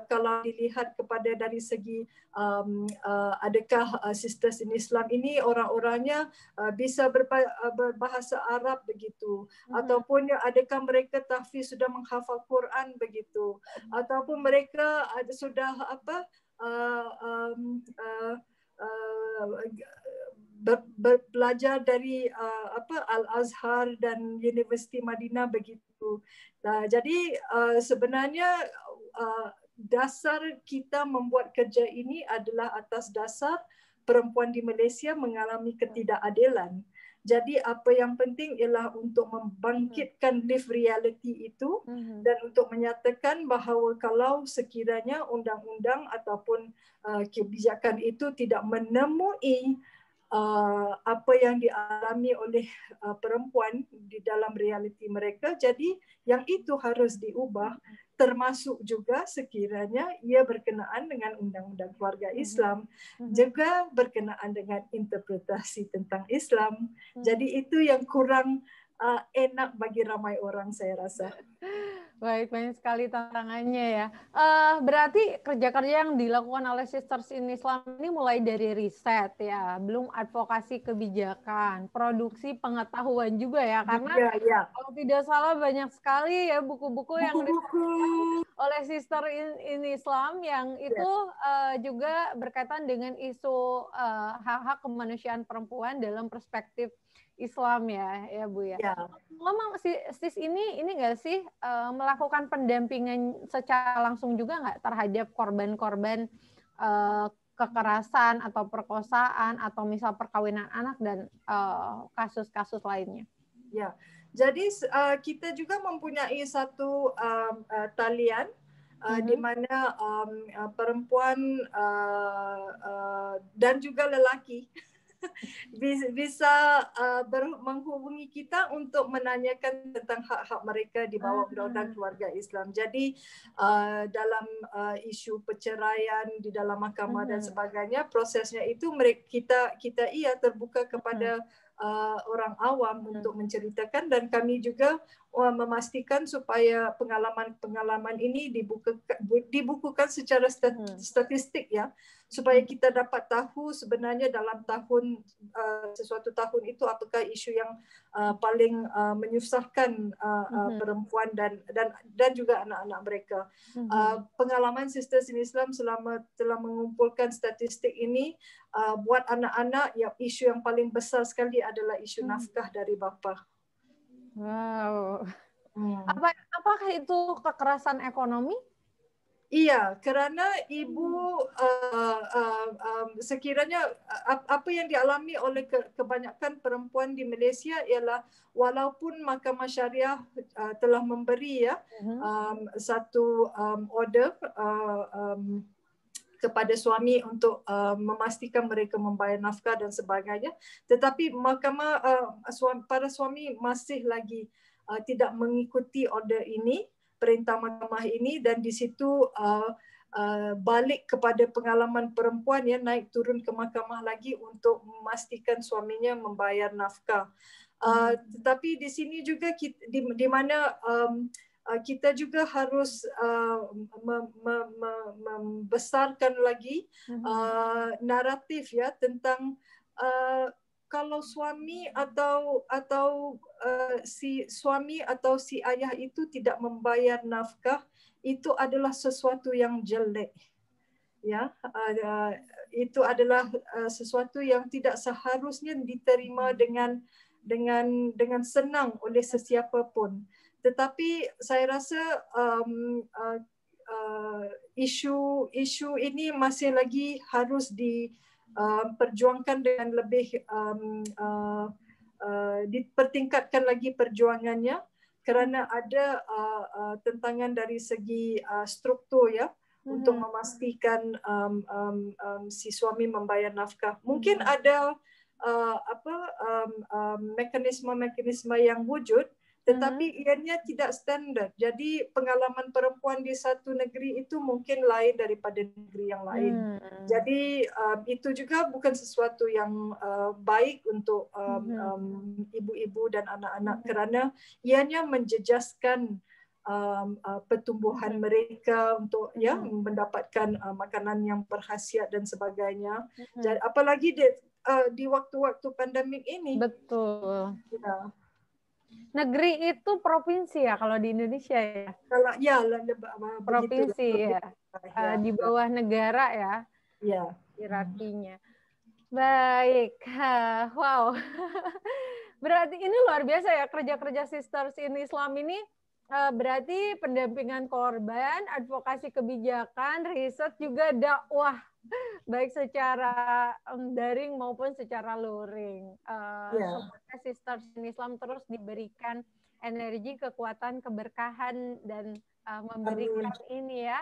kalau dilihat kepada dari segi adakah sisters in Islam ini orang-orangnya bisa berbahasa Arab begitu, ataupun adakah mereka tahfiz, sudah menghafal Quran begitu, ataupun mereka sudah belajar dari Al-Azhar dan Universiti Madinah begitu. Jadi sebenarnya dasar kita membuat kerja ini adalah atas dasar perempuan di Malaysia mengalami ketidakadilan. Jadi apa yang penting ialah untuk membangkitkan live reality itu, dan untuk menyatakan bahawa kalau sekiranya undang-undang ataupun kebijakan itu tidak menemui apa yang dialami oleh perempuan di dalam realiti mereka, jadi yang itu harus diubah, termasuk juga sekiranya ia berkenaan dengan undang-undang keluarga Islam, juga berkenaan dengan interpretasi tentang Islam. Jadi itu yang kurang enak bagi ramai orang, saya rasa. Baik, banyak sekali tantangannya, ya. Berarti kerja-kerja yang dilakukan oleh Sisters in Islam ini mulai dari riset, ya, belum advokasi kebijakan, produksi pengetahuan juga, ya, karena kalau tidak salah banyak sekali, ya, buku-buku yang ditulis oleh Sister in Islam yang itu juga berkaitan dengan isu hak-hak kemanusiaan perempuan dalam perspektif Islam, ya Bu, ya. Lama sis ini nggak sih melakukan pendampingan secara langsung juga nggak terhadap korban-korban kekerasan atau perkosaan atau misal perkawinan anak dan kasus-kasus lainnya? Ya, Jadi kita juga mempunyai satu talian di mana perempuan dan juga lelaki bisa menghubungi kita untuk menanyakan tentang hak-hak mereka di bawah Undang-Undang Keluarga Islam. Jadi dalam isu perceraian di dalam mahkamah dan sebagainya, prosesnya itu kita terbuka kepada orang awam untuk menceritakan, dan kami juga memastikan supaya pengalaman ini dibukukan secara statistik ya, supaya kita dapat tahu sebenarnya dalam sesuatu tahun itu apakah isu yang paling menyusahkan perempuan dan juga anak-anak mereka. Pengalaman Sisters in Islam selama telah mengumpulkan statistik ini, buat anak-anak isu yang paling besar sekali adalah isu nafkah dari bapa. Wow. Apakah itu kekerasan ekonomi? Iya, karena ibu sekiranya apa yang dialami oleh kebanyakan perempuan di Malaysia ialah walaupun Mahkamah Syariah telah memberi satu order kepada suami untuk memastikan mereka membayar nafkah dan sebagainya, tetapi para suami masih lagi tidak mengikuti order ini, perintah mahkamah ini, dan di situ balik kepada pengalaman perempuan ya, naik turun ke mahkamah lagi untuk memastikan suaminya membayar nafkah. Tetapi di sini juga di mana kita juga harus membesarkan lagi naratif ya tentang kalau suami atau si suami atau si ayah itu tidak membayar nafkah, itu adalah sesuatu yang jelek, ya. Itu adalah sesuatu yang tidak seharusnya diterima dengan senang oleh sesiapa pun. Tetapi saya rasa isu ini masih lagi harus diperjuangkan dengan lebih dipertingkatkan lagi perjuangannya, kerana ada tentangan dari segi struktur ya, untuk memastikan si suami membayar nafkah. Mungkin ada mekanisme-mekanisme yang wujud, tetapi ianya tidak standar. Jadi pengalaman perempuan di satu negeri itu mungkin lain daripada negeri yang lain. Jadi itu juga bukan sesuatu yang baik untuk ibu-ibu dan anak-anak, kerana ianya menjejaskan pertumbuhan mereka untuk mendapatkan makanan yang berkhasiat dan sebagainya. Jadi, apalagi di waktu-waktu pandemik ini. Betul. Ya. Negeri itu provinsi ya kalau di Indonesia ya? Kalau provinsi ya. Di bawah negara ya? Ya. Hierarkinya. Baik. Wow. Berarti ini luar biasa ya, kerja-kerja Sisters in Islam ini. Berarti pendampingan korban, advokasi kebijakan, riset, juga dakwah, baik secara daring maupun secara luring. Semoga Sisters in Islam terus diberikan energi, kekuatan, keberkahan, dan memberikan ini ya,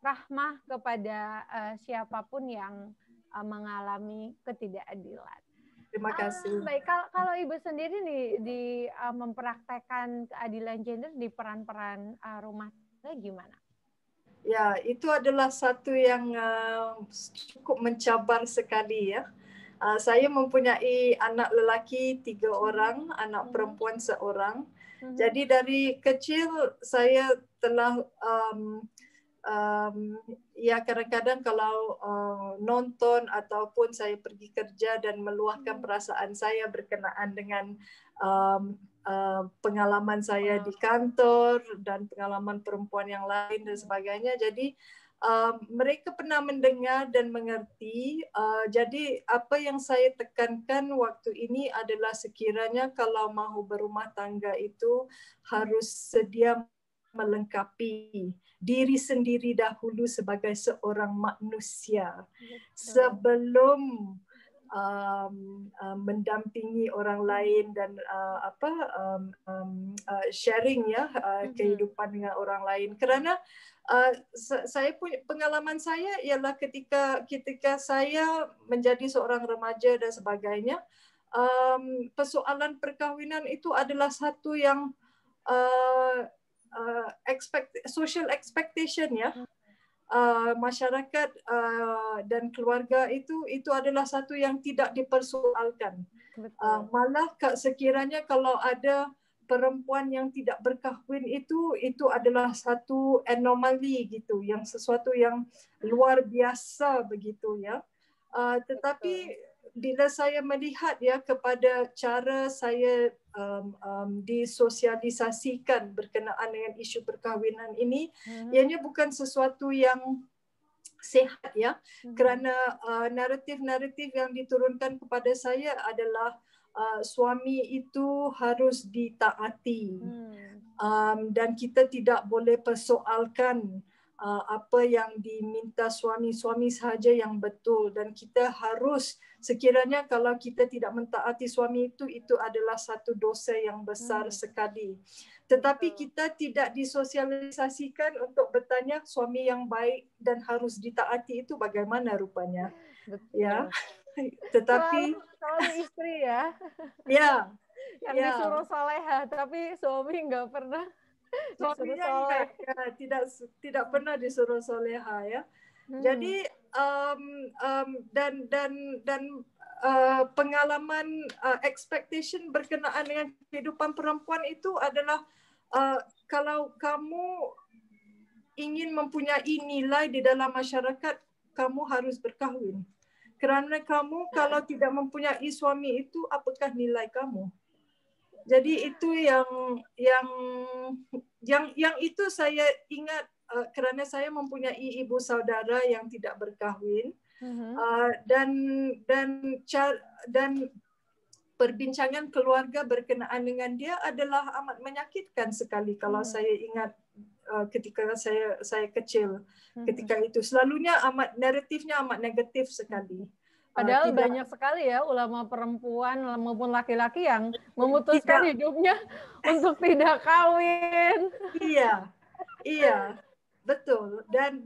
rahmah kepada siapapun yang mengalami ketidakadilan. Terima kasih. Baik, kalau Ibu sendiri di mempraktekkan keadilan gender di peran-peran rumah tangga gimana? Ya, itu adalah satu yang cukup mencabar sekali ya. Saya mempunyai anak lelaki 3 orang, anak perempuan 1 orang. Jadi dari kecil saya telah ya kadang-kadang kalau nonton ataupun saya pergi kerja dan meluahkan perasaan saya berkenaan dengan pengalaman saya di kantor dan pengalaman perempuan yang lain dan sebagainya. Jadi mereka pernah mendengar dan mengerti. Jadi apa yang saya tekankan waktu ini adalah sekiranya kalau mahu berumah tangga itu harus sedia melengkapi diri sendiri dahulu sebagai seorang manusia sebelum mendampingi orang lain dan sharing ya kehidupan dengan orang lain. Kerana saya punya pengalaman saya ialah ketika saya menjadi seorang remaja dan sebagainya, persoalan perkahwinan itu adalah satu yang social expectation ya. Masyarakat dan keluarga itu adalah satu yang tidak dipersoalkan. Malah sekiranya kalau ada perempuan yang tidak berkahwin itu adalah satu anomali gitu, yang sesuatu yang luar biasa begitu ya. Tetapi bila saya melihat ya kepada cara saya disosialisasikan berkenaan dengan isu perkahwinan ini, ianya bukan sesuatu yang sehat ya, kerana naratif-naratif yang diturunkan kepada saya adalah suami itu harus ditaati, dan kita tidak boleh persoalkan apa yang diminta suami sahaja yang betul, dan kita harus, sekiranya kalau kita tidak mentaati suami itu adalah satu dosa yang besar sekali. Tetapi kita tidak disosialisasikan untuk bertanya suami yang baik dan harus ditaati itu bagaimana rupanya. Betul. Ya. Tetapi selalu istri ya. Ya. Yang disuruh soleha, tapi suami nggak pernah. Suaminya tidak pernah disuruh soleha ya. Jadi dan pengalaman expectation berkenaan dengan kehidupan perempuan itu adalah kalau kamu ingin mempunyai nilai di dalam masyarakat, kamu harus berkahwin. Kerana kamu kalau tidak mempunyai suami itu, apakah nilai kamu? Jadi itu yang itu saya ingat kerana saya mempunyai ibu saudara yang tidak berkahwin, dan perbincangan keluarga berkenaan dengan dia adalah amat menyakitkan sekali kalau saya ingat ketika saya kecil. Ketika itu selalunya naratifnya amat negatif sekali. Padahal banyak sekali ya ulama perempuan maupun laki-laki yang memutuskan hidupnya untuk tidak kawin. Iya, betul. Dan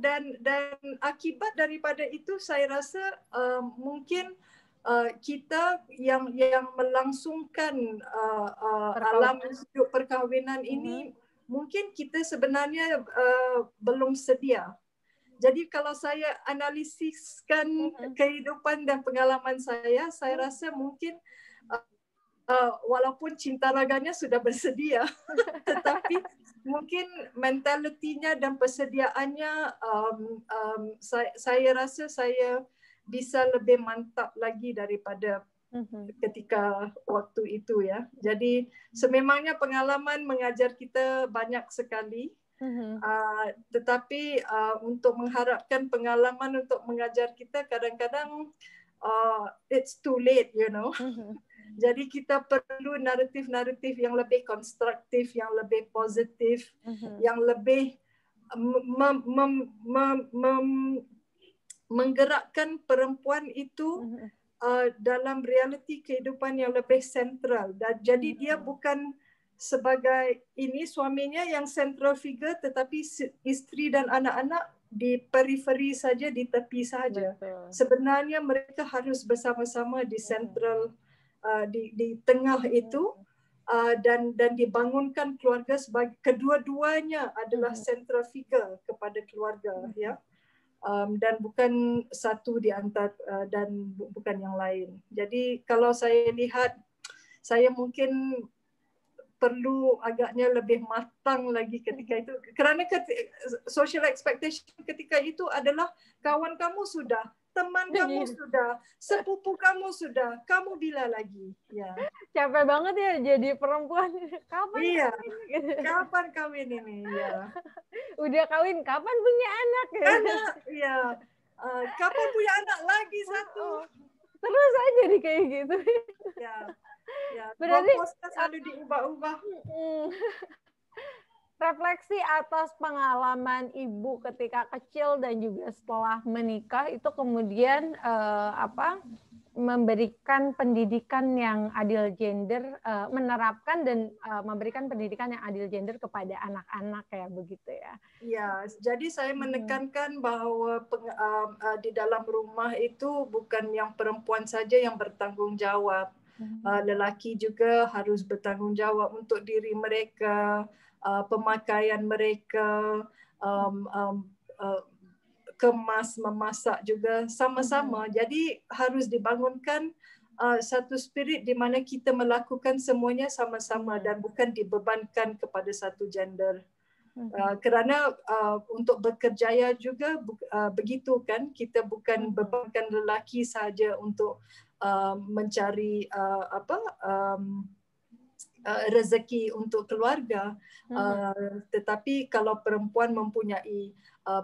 akibat daripada itu saya rasa mungkin kita yang melangsungkan alam hidup perkahwinan ini, mungkin kita sebenarnya belum sedia. Jadi kalau saya analisiskan kehidupan dan pengalaman saya rasa mungkin walaupun cinta raganya sudah bersedia, tetapi mungkin mentalitinya dan persediaannya saya rasa saya bisa lebih mantap lagi daripada ketika waktu itu ya. Jadi sememangnya pengalaman mengajar kita banyak sekali. Tetapi untuk mengharapkan pengalaman untuk mengajar kita kadang-kadang it's too late, you know. Jadi kita perlu naratif-naratif yang lebih konstruktif, yang lebih positif, yang lebih menggerakkan perempuan itu dalam realiti kehidupan yang lebih sentral. Dan jadi dia bukan sebagai ini suaminya yang central figure, tetapi isteri dan anak-anak di periferi saja, di tepi saja. Sebenarnya mereka harus bersama-sama di central, di tengah itu, dan dibangunkan keluarga sebagai kedua-duanya adalah central figure kepada keluarga, ya. Dan bukan satu di antara dan bukan yang lain. Jadi kalau saya lihat, saya mungkin perlu agaknya lebih matang lagi ketika itu, kerana social expectation ketika itu adalah kawan kamu sudah, teman kamu sudah, sepupu kamu sudah, kamu bila lagi? Ya. Capek banget ya jadi perempuan. Kapan kawin? Kapan kawin ini? Ya. Udah kawin, kapan punya anak? Iya. Kapan punya anak lagi satu? Terus aja di kayak gitu. Ya. Ya, berarti selalu diubah-ubah. Refleksi atas pengalaman ibu ketika kecil dan juga setelah menikah itu kemudian memberikan pendidikan yang adil gender, menerapkan dan memberikan pendidikan yang adil gender kepada anak-anak ya, begitu ya. Ya, jadi saya menekankan bahwa di dalam rumah itu bukan yang perempuan saja yang bertanggung jawab. Lelaki juga harus bertanggung jawab untuk diri mereka, pemakaian mereka, kemas, memasak juga sama-sama. Jadi harus dibangunkan satu spirit di mana kita melakukan semuanya sama-sama dan bukan dibebankan kepada satu gender. Kerana untuk berkerjaya juga begitu kan, kita bukan bebankan lelaki saja untuk mencari rezeki untuk keluarga, tetapi kalau perempuan mempunyai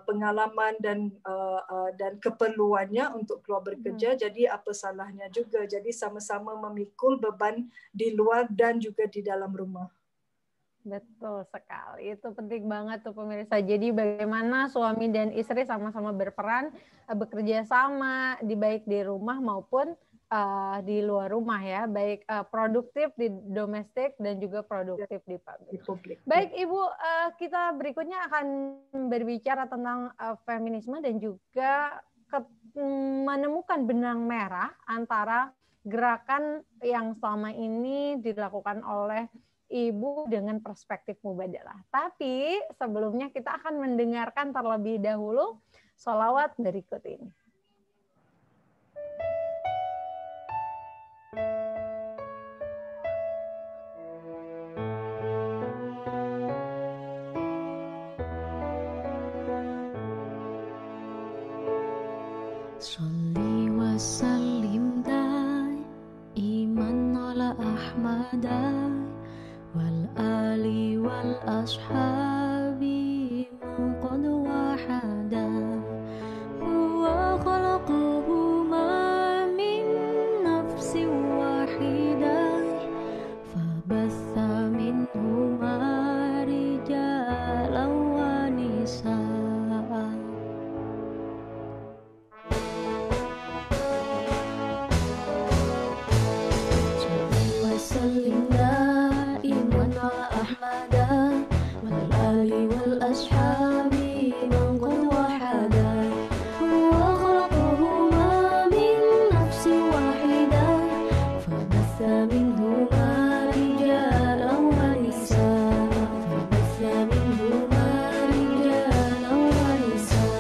pengalaman dan keperluannya untuk keluar bekerja, jadi apa salahnya juga. Jadi sama-sama memikul beban di luar dan juga di dalam rumah. Betul sekali, itu penting banget tuh pemirsa. Jadi bagaimana suami dan istri sama-sama berperan, bekerja sama, baik di rumah maupun di luar rumah ya, baik produktif di domestik dan juga produktif di publik. Baik Ibu, kita berikutnya akan berbicara tentang feminisme dan juga menemukan benang merah antara gerakan yang selama ini dilakukan oleh Ibu dengan perspektif mubadalah. Tapi sebelumnya kita akan mendengarkan terlebih dahulu sholawat berikut ini. Sholli wa sallim iman ala ahmadai wal ali wal ashabi man qad wahada huwa khalaqahuma min nafsin wahidah fabatha minhuma rijalan wa nisaa. Sallim daiman ala ahmada wal ali wal ashabi man qad wahada huwa khalaqahuma min nafsin wahidah fabatha minhuma rijalan wa nisaa fabatha minhuma rijalan wa nisaa.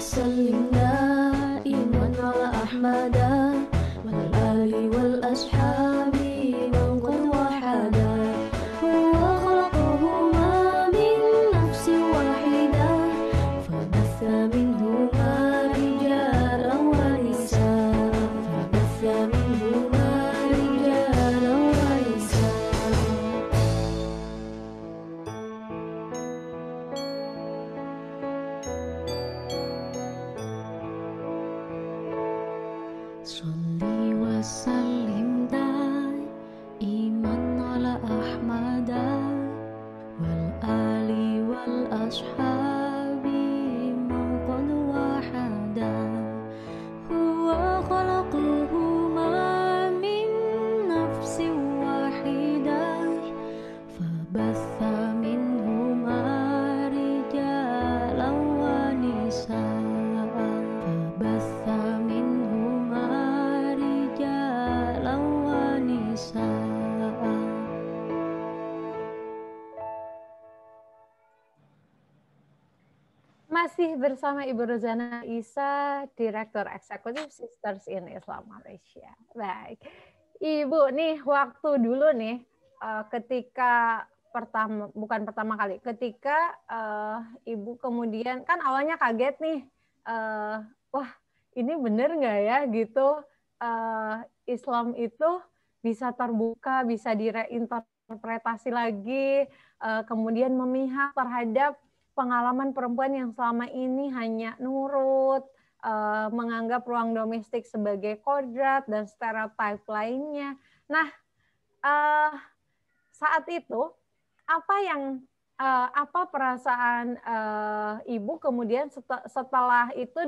Sallim daiman ala ahmada wal ali wal ashabi man qad wahada huwa khalaqahuma min nafsin wahidah fabatha minhuma rijalan wa nisaa fabatha minhuma rijalan wa nisaa. Sholli wa sallim iman ala ahmada wal ali wal ashabi man qad wahada huwa khalaqahuma min nafsin wahidah fabatha minhuma rijalan wa nisaa fabatha minhuma rijalan wa nisaa. masih bersama Ibu Rozana Isa, Direktur Eksekutif Sisters in Islam Malaysia. Baik, Ibu nih waktu dulu nih ketika bukan pertama kali, ketika Ibu kemudian kan awalnya kaget nih, wah ini bener nggak ya gitu, Islam itu bisa terbuka, bisa direinterpretasi lagi, kemudian memihak terhadap pengalaman perempuan yang selama ini hanya nurut, menganggap ruang domestik sebagai kodrat dan stereotip lainnya. Nah, saat itu apa perasaan Ibu kemudian setelah itu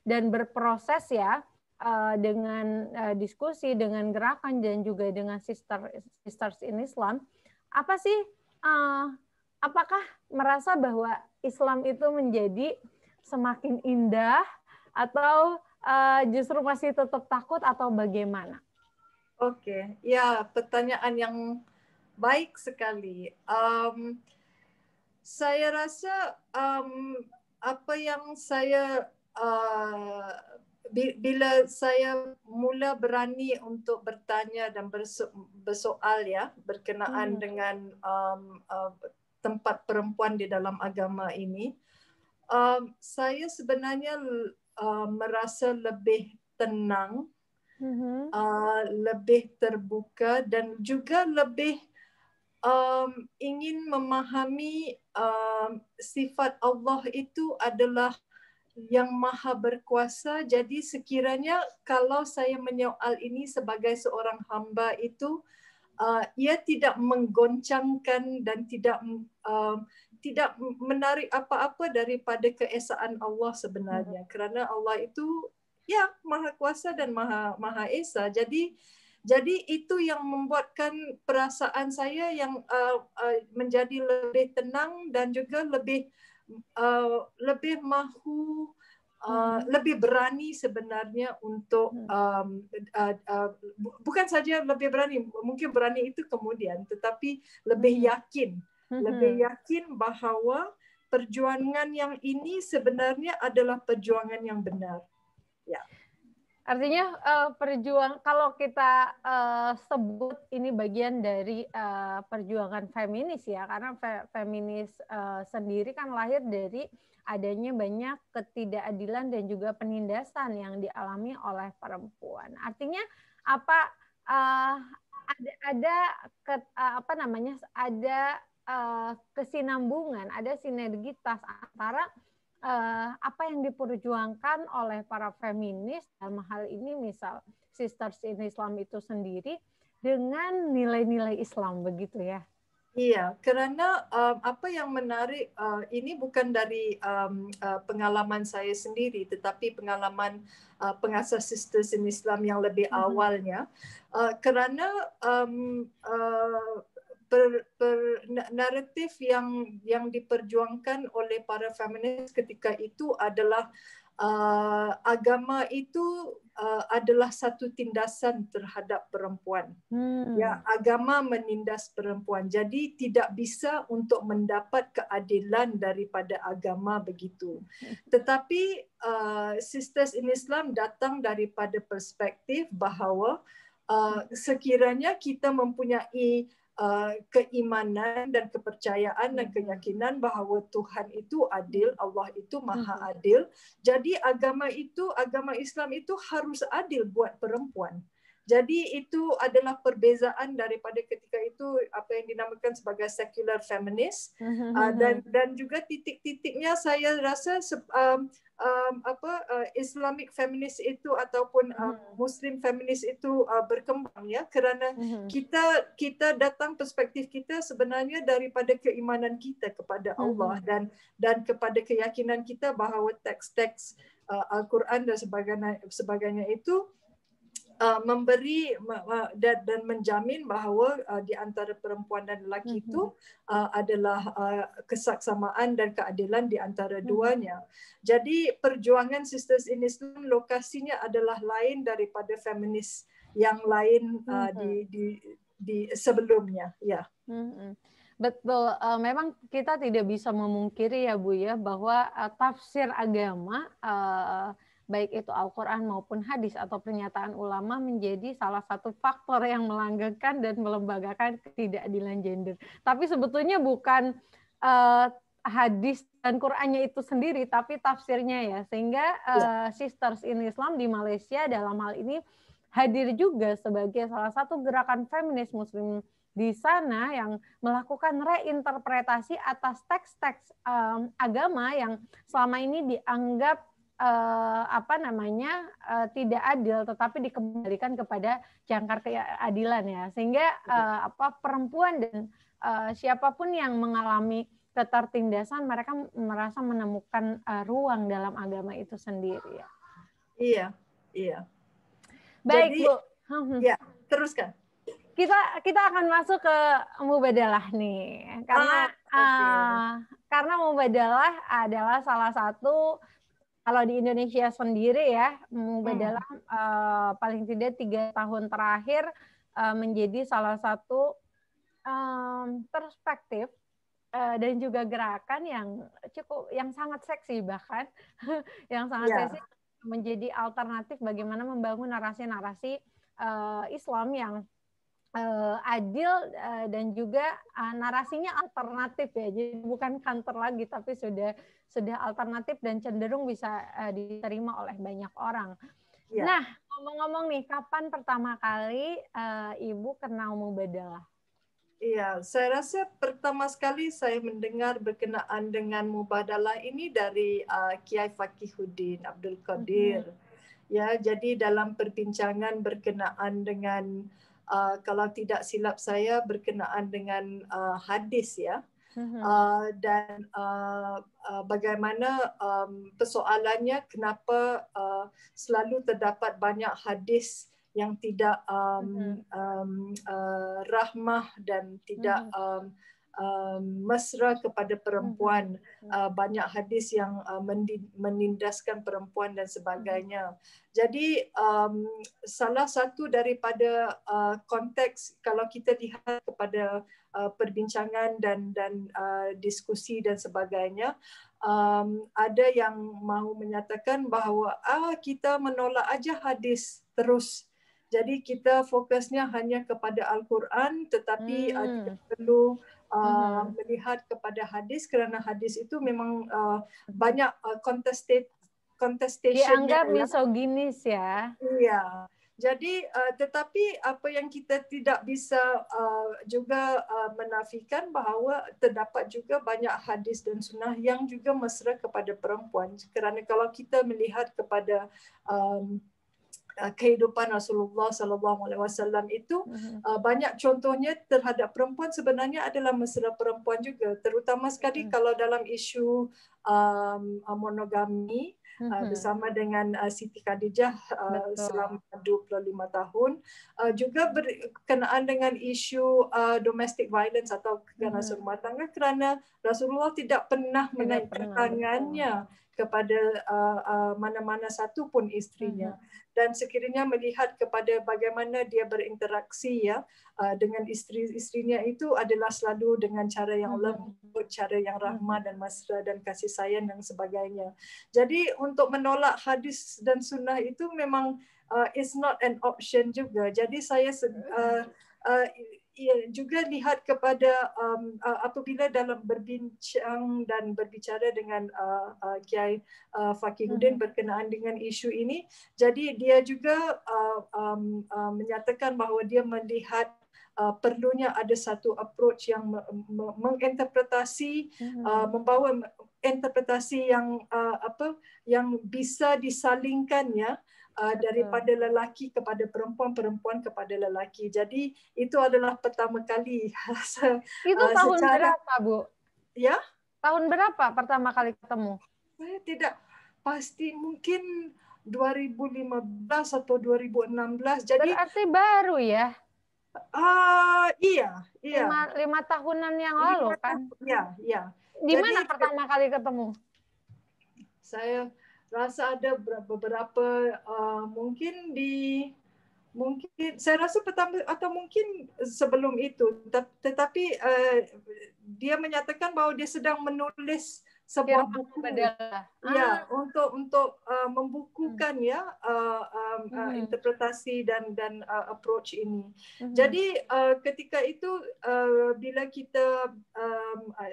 dan berproses ya dengan diskusi, dengan gerakan dan juga dengan Sisters in Islam, apa sih? Apakah merasa bahwa Islam itu menjadi semakin indah atau justru masih tetap takut atau bagaimana? Oke, ya pertanyaan yang baik sekali. Saya rasa apa yang saya bila saya mula berani untuk bertanya dan bersoal ya berkenaan dengan tempat perempuan di dalam agama ini, saya sebenarnya merasa lebih tenang, lebih terbuka dan juga lebih ingin memahami sifat Allah itu adalah yang maha berkuasa. Jadi sekiranya kalau saya menyoal ini sebagai seorang hamba itu, ia tidak menggoncangkan dan tidak menarik apa-apa daripada keesaan Allah sebenarnya. Kerana Allah itu ya maha kuasa dan maha esa. Jadi itu yang membuatkan perasaan saya yang menjadi lebih tenang dan juga lebih mahu lebih berani sebenarnya untuk bukan saja lebih berani, mungkin berani itu kemudian, tetapi lebih yakin bahawa perjuangan yang ini sebenarnya adalah perjuangan yang benar. Ya. Artinya kalau kita sebut ini bagian dari perjuangan feminis ya, karena feminis sendiri kan lahir dari adanya banyak ketidakadilan dan juga penindasan yang dialami oleh perempuan. Artinya ada kesinambungan, ada sinergitas antara apa yang diperjuangkan oleh para feminis dalam hal ini misal Sisters in Islam itu sendiri dengan nilai-nilai Islam, begitu ya? Iya, kerana apa yang menarik ini bukan dari pengalaman saya sendiri, tetapi pengalaman pengasas Sisters in Islam yang lebih awalnya. Kerana naratif yang diperjuangkan oleh para feminis ketika itu adalah agama itu adalah satu tindasan terhadap perempuan. Ya, agama menindas perempuan. Jadi tidak bisa untuk mendapat keadilan daripada agama begitu. Tetapi Sisters in Islam datang daripada perspektif bahawa sekiranya kita mempunyai keimanan dan kepercayaan dan keyakinan bahawa Tuhan itu adil, Allah itu maha adil. Jadi agama Islam itu harus adil buat perempuan. Jadi itu adalah perbezaan daripada ketika itu apa yang dinamakan sebagai secular feminist, dan juga titik-titiknya saya rasa Islamic feminist itu ataupun Muslim feminist itu berkembang ya, kerana kita datang perspektif kita sebenarnya daripada keimanan kita kepada Allah dan kepada keyakinan kita bahawa teks-teks Al-Quran dan sebagainya itu memberi dan menjamin bahawa di antara perempuan dan lelaki itu adalah kesaksamaan dan keadilan di antara duanya. Jadi perjuangan Sisters in Islam lokasinya adalah lain daripada feminis yang lain di sebelumnya. Ya. Betul, memang kita tidak bisa memungkiri ya Bu ya bahwa tafsir agama baik itu Al-Quran maupun hadis atau pernyataan ulama menjadi salah satu faktor yang melanggengkan dan melembagakan ketidakadilan gender. Tapi sebetulnya bukan hadis dan Qurannya itu sendiri, tapi tafsirnya ya. Sehingga Sisters in Islam di Malaysia dalam hal ini hadir juga sebagai salah satu gerakan feminis Muslim di sana yang melakukan reinterpretasi atas teks-teks agama yang selama ini dianggap tidak adil, tetapi dikembalikan kepada jangkar keadilan ya, sehingga perempuan dan siapapun yang mengalami ketertindasan mereka merasa menemukan ruang dalam agama itu sendiri ya. Iya. Baik. Jadi, Bu. Ya, teruskan. Kita akan masuk ke mubadalah nih, karena mubadalah adalah salah satu, kalau di Indonesia sendiri ya, mubadalah paling tidak 3 tahun terakhir menjadi salah satu perspektif dan juga gerakan yang sangat seksi, bahkan yang sangat seksi, menjadi alternatif bagaimana membangun narasi-narasi Islam yang adil dan juga narasinya alternatif ya, jadi bukan counter lagi tapi sudah alternatif dan cenderung bisa diterima oleh banyak orang. Nah, ngomong-ngomong nih, kapan pertama kali Ibu kenal mubadalah? Iya, saya rasa pertama sekali saya mendengar berkenaan dengan mubadalah ini dari Kiai Fakihuddin Abdul Qadir. Ya, jadi dalam perbincangan berkenaan dengan kalau tidak silap saya berkenaan dengan hadis ya, dan bagaimana persoalannya kenapa selalu terdapat banyak hadis yang tidak rahmah dan tidak mesra kepada perempuan, banyak hadis yang menindaskan perempuan dan sebagainya. Jadi salah satu daripada konteks kalau kita lihat kepada perbincangan dan diskusi dan sebagainya, ada yang mahu menyatakan bahawa kita menolak aja hadis terus. Jadi kita fokusnya hanya kepada Al-Quran, tetapi tidak perlu melihat kepada hadis, kerana hadis itu memang banyak contestation. Dianggap misoginis ya. Iya. Jadi tetapi apa yang kita tidak bisa juga menafikan bahawa terdapat juga banyak hadis dan sunnah yang juga mesra kepada perempuan. Kerana kalau kita melihat kepada kehidupan Rasulullah SAW itu banyak contohnya terhadap perempuan sebenarnya adalah mesra perempuan juga, terutama sekali kalau dalam isu monogami bersama dengan Siti Khadijah selama 25 tahun, juga berkenaan dengan isu domestic violence atau kekerasan rumah tangga, kerana Rasulullah tidak pernah menaikkan tangannya kepada mana-mana satu pun istrinya. Dan sekiranya melihat kepada bagaimana dia berinteraksi ya dengan istri-istrinya, itu adalah selalu dengan cara yang lembut, cara yang rahmah dan mesra dan kasih sayang dan sebagainya. Jadi untuk menolak hadis dan sunnah itu memang is not an option juga. Jadi saya juga lihat kepada apabila dalam berbincang dan berbicara dengan Kiai Fakihuddin berkenaan dengan isu ini, jadi dia juga menyatakan bahawa dia melihat perlunya ada satu approach yang menginterpretasi, membawa interpretasi yang yang bisa disalingkan ya, daripada lelaki kepada perempuan, perempuan kepada lelaki. Jadi itu adalah pertama kali. Itu tahun berapa, Bu? Ya? Tahun berapa pertama kali ketemu? Saya tidak pasti, mungkin 2015 atau 2016. Jadi berarti baru ya? Iya. 5 tahunan yang lalu kan? Iya. Di mana pertama kali ketemu? Saya rasa ada beberapa, mungkin di Mungkin saya rasa pertama atau mungkin sebelum itu, tetapi dia menyatakan bahwa dia sedang menulis sebuah buku, ya, untuk membukukan ya interpretasi dan approach ini. Jadi ketika itu bila kita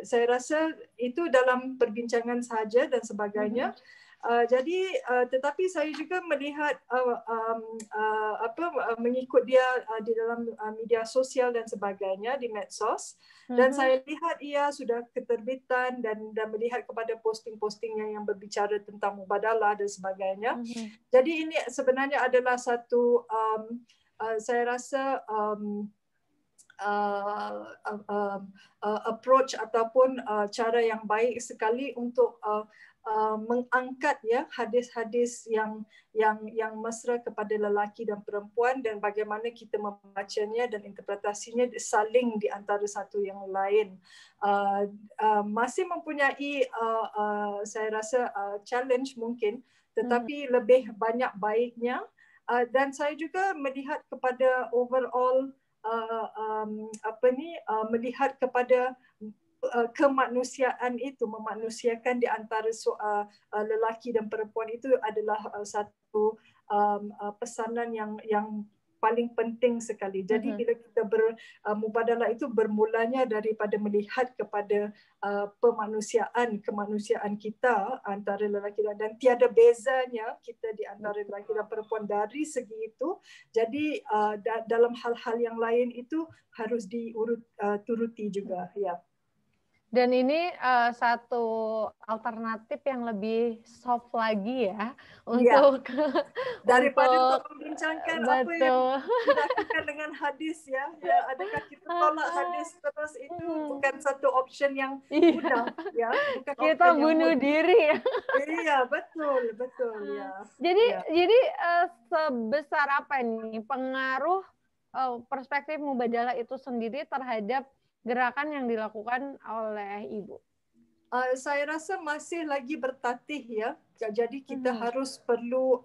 saya rasa itu dalam perbincangan saja dan sebagainya. Jadi tetapi saya juga melihat mengikut dia di dalam media sosial dan sebagainya di medsos, dan saya lihat ia sudah keterbitan dan melihat kepada posting-postingnya yang berbicara tentang mubadalah dan sebagainya. Jadi ini sebenarnya adalah satu saya rasa approach ataupun cara yang baik sekali untuk mengangkat ya hadis-hadis yang mesra kepada lelaki dan perempuan, dan bagaimana kita membacanya dan interpretasinya saling di antara satu yang lain. Masih mempunyai saya rasa challenge mungkin, tetapi lebih banyak baiknya, dan saya juga melihat kepada overall melihat kepada kemanusiaan itu, memanusiakan di antara lelaki dan perempuan itu adalah satu pesanan yang paling penting sekali. Jadi bila kita mubadalah itu bermulanya daripada melihat kepada kemanusiaan kita antara lelaki dan tiada bezanya kita di antara lelaki dan perempuan dari segi itu. Jadi dalam hal-hal yang lain itu harus turuti juga, ya. Dan ini satu alternatif yang lebih soft lagi ya untuk daripada untuk membincangkan apa yang dilakukan dengan hadis ya. Adakah kita tolak hadis terus, itu bukan satu option yang mudah ya. Bukan kita bunuh diri ya. Iya, betul ya. Jadi sebesar apa nih pengaruh perspektif mubadalah itu sendiri terhadap gerakan yang dilakukan oleh Ibu? Saya rasa masih lagi bertatih ya. Jadi kita harus perlu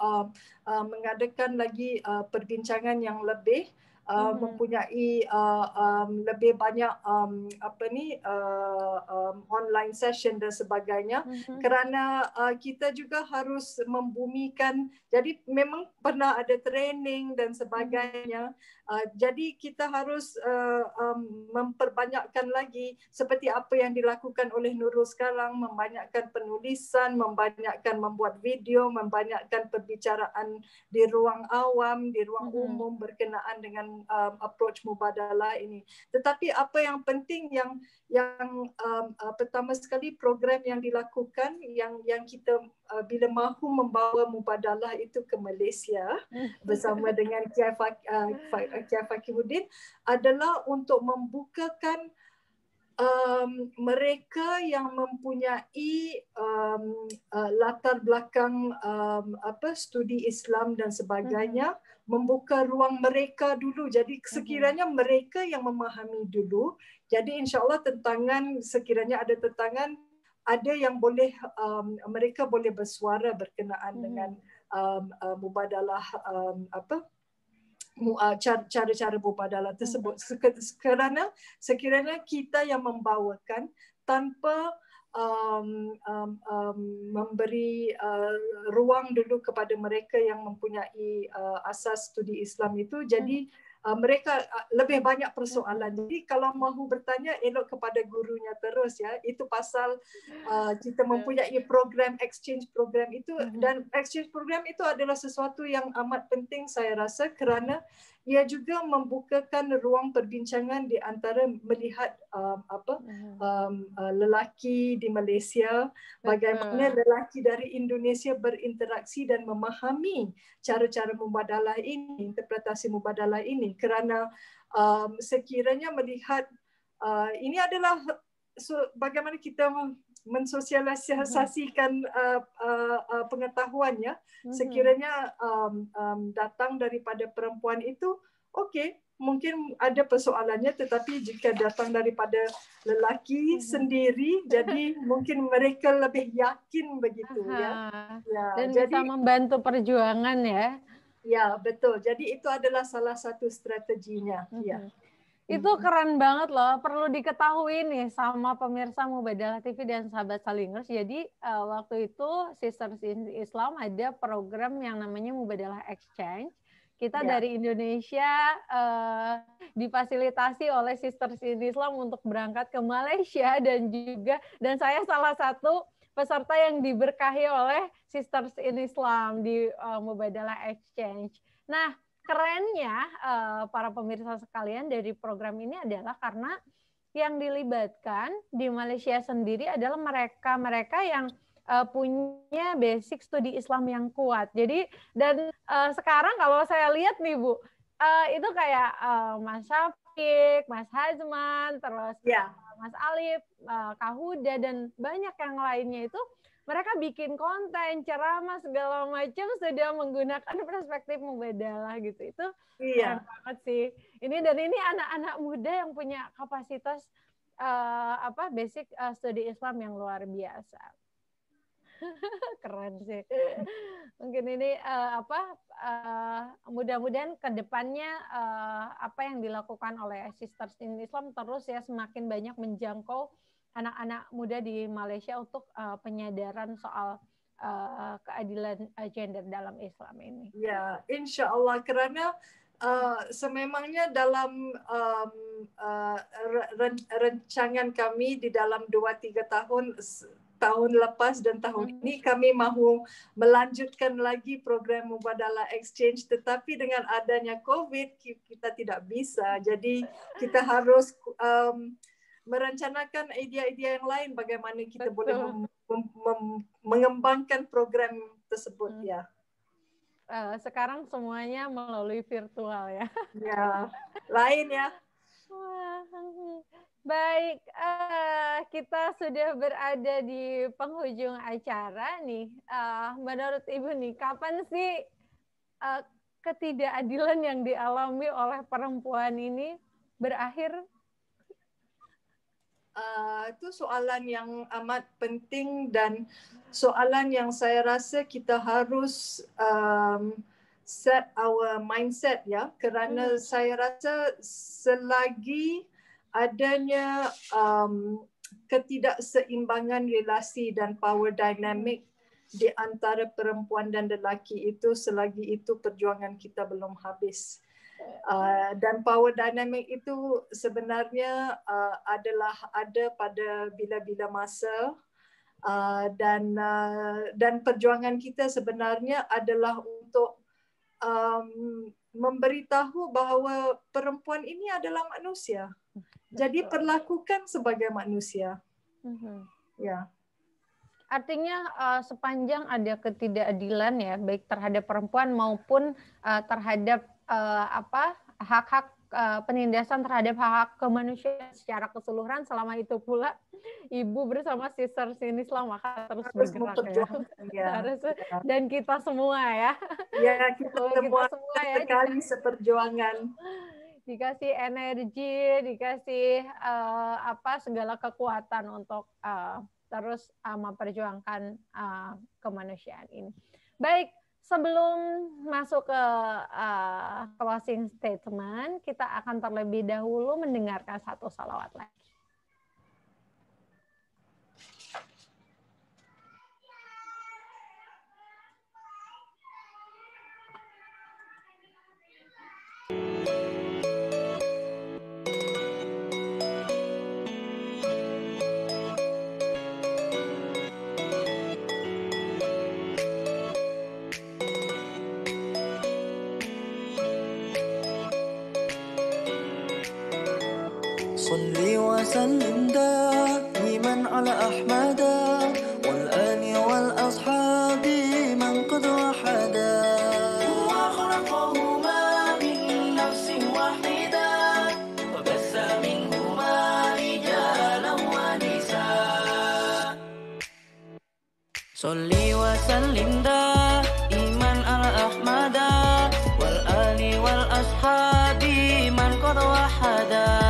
mengadakan lagi perbincangan yang lebih, mempunyai lebih banyak online session dan sebagainya, kerana kita juga harus membumikan. Jadi memang pernah ada training dan sebagainya. Jadi kita harus memperbanyakkan lagi seperti apa yang dilakukan oleh Nurul sekarang, membanyakkan penulisan, membanyakkan membuat video, membanyakkan perbicaraan di ruang awam, di ruang umum berkenaan dengan approach mubadalah ini. Tetapi apa yang penting yang pertama sekali program yang dilakukan yang kita bila mahu membawa mubadalah itu ke Malaysia bersama dengan Kiai Fakihuddin adalah untuk membukakan mereka yang mempunyai latar belakang studi Islam dan sebagainya, membuka ruang mereka dulu. Jadi sekiranya mereka yang memahami dulu, jadi insya-Allah sekiranya ada tentangan, ada yang boleh mereka boleh bersuara berkenaan dengan mubadalah cara-cara mubadalah tersebut. Kerana sekiranya kita yang membawakan tanpa memberi ruang dulu kepada mereka yang mempunyai asas studi Islam itu, jadi mereka lebih banyak persoalan. Jadi kalau mahu bertanya, elok kepada gurunya terus ya. Itu pasal kita mempunyai program exchange program itu, dan exchange program itu adalah sesuatu yang amat penting saya rasa, kerana ia juga membukakan ruang perbincangan di antara melihat lelaki di Malaysia, bagaimana lelaki dari Indonesia berinteraksi dan memahami cara-cara mubadalah ini, interpretasi mubadalah ini. Kerana sekiranya melihat ini adalah bagaimana kita mensosialisasikan pengetahuannya. Sekiranya datang daripada perempuan itu, okey, mungkin ada persoalannya, tetapi jika datang daripada lelaki sendiri, jadi mungkin mereka lebih yakin begitu ya. Dan jadi bisa membantu perjuangan ya. Ya, betul. Jadi itu adalah salah satu strateginya. Ya. Itu keren banget loh. Perlu diketahui nih sama pemirsa Mubadalah TV dan sahabat Salingers. Jadi waktu itu Sisters in Islam ada program yang namanya Mubadalah Exchange. Kita dari Indonesia difasilitasi oleh Sisters in Islam untuk berangkat ke Malaysia dan saya salah satu peserta yang diberkahi oleh Sisters in Islam di Mubadalah Exchange. Nah, kerennya para pemirsa sekalian dari program ini adalah karena yang dilibatkan di Malaysia sendiri adalah mereka yang punya basic studi Islam yang kuat. Jadi dan sekarang kalau saya lihat nih Bu, itu kayak Mas Syafiq, Mas Hazman, terus Mas Alif, Kak Huda dan banyak yang lainnya itu mereka bikin konten, ceramah segala macam sudah menggunakan perspektif Mubadalah gitu. Itu keren banget sih. Ini anak-anak muda yang punya kapasitas basic studi Islam yang luar biasa. Keren sih. Mungkin ini mudah-mudahan ke depannya apa yang dilakukan oleh Sisters in Islam terus ya semakin banyak menjangkau anak-anak muda di Malaysia untuk penyadaran soal keadilan gender dalam Islam ini. Ya, insya Allah karena sememangnya dalam rancangan kami di dalam 2-3 tahun lepas dan tahun ini kami mahu melanjutkan lagi program Mubadalah Exchange, tetapi dengan adanya COVID kita tidak bisa. Jadi kita harus merencanakan ide-ide yang lain bagaimana kita boleh mengembangkan program tersebut ya. Sekarang semuanya melalui virtual ya. Ya, lain ya. Baik, kita sudah berada di penghujung acara nih. Menurut Ibu nih, kapan sih ketidakadilan yang dialami oleh perempuan ini berakhir? Itu soalan yang amat penting dan soalan yang saya rasa kita harus set our mindset ya, kerana saya rasa selagi adanya ketidakseimbangan relasi dan power dynamic di antara perempuan dan lelaki itu, selagi itu perjuangan kita belum habis. Dan power dynamic itu sebenarnya adalah ada pada bila-bila masa dan perjuangan kita sebenarnya adalah untuk memberitahu bahawa perempuan ini adalah manusia. Jadi perlakukan sebagai manusia. Ya. Artinya sepanjang ada ketidakadilan ya, baik terhadap perempuan maupun terhadap hak-hak penindasan terhadap hak-hak kemanusiaan secara keseluruhan, selama itu pula Ibu bersama Sisters in Islam akan terus bergerak ya. Dan kita semua ya. Ya, kita semua ya sekali seperjuangan. Dikasih energi, dikasih segala kekuatan untuk terus memperjuangkan kemanusiaan ini. Baik, sebelum masuk ke closing statement, kita akan terlebih dahulu mendengarkan satu salawat lagi. صلي وسلم دائما على أحمد والآل والأصحاب من قد وحدا هو خلقهما من نفس واحدة وبث منهما رجالا ونساء صلي وسلم دائما على أحمد والآل والأصحاب من قد وحدا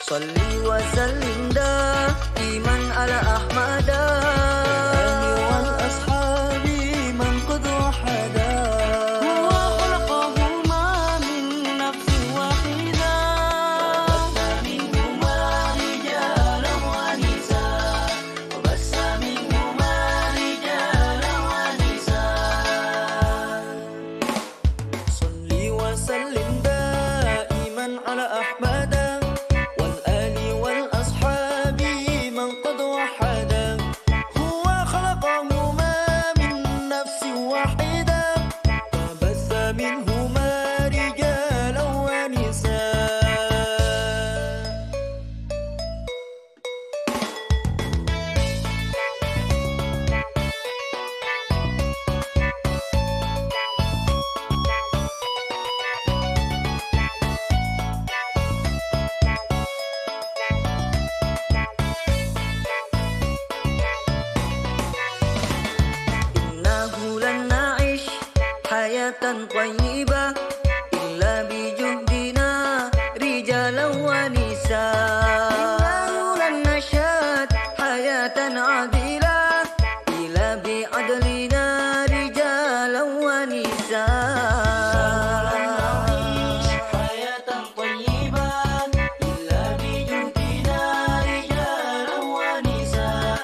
صلي وسلم دائما على أحمد والأصحاب من قد وحدا هو خلقهما من نفس واحدة وبث منهما رجالا ونساء وبث منهما رجالا ونساء صلي وسلم دائما على أحمد والآل والأصحاب من قد وحدا هو خلقهما من نفس واحدة وبث منهما رجالا ونساء إنه لن نعيش حياة طيبة إلا بجهدنا رجالا ونساء إنه لن نشهد حياة عادلة إلا بعدلنا رجالا ونساء لن نعيش حياة طيبة إلا بجهدنا رجالا ونساء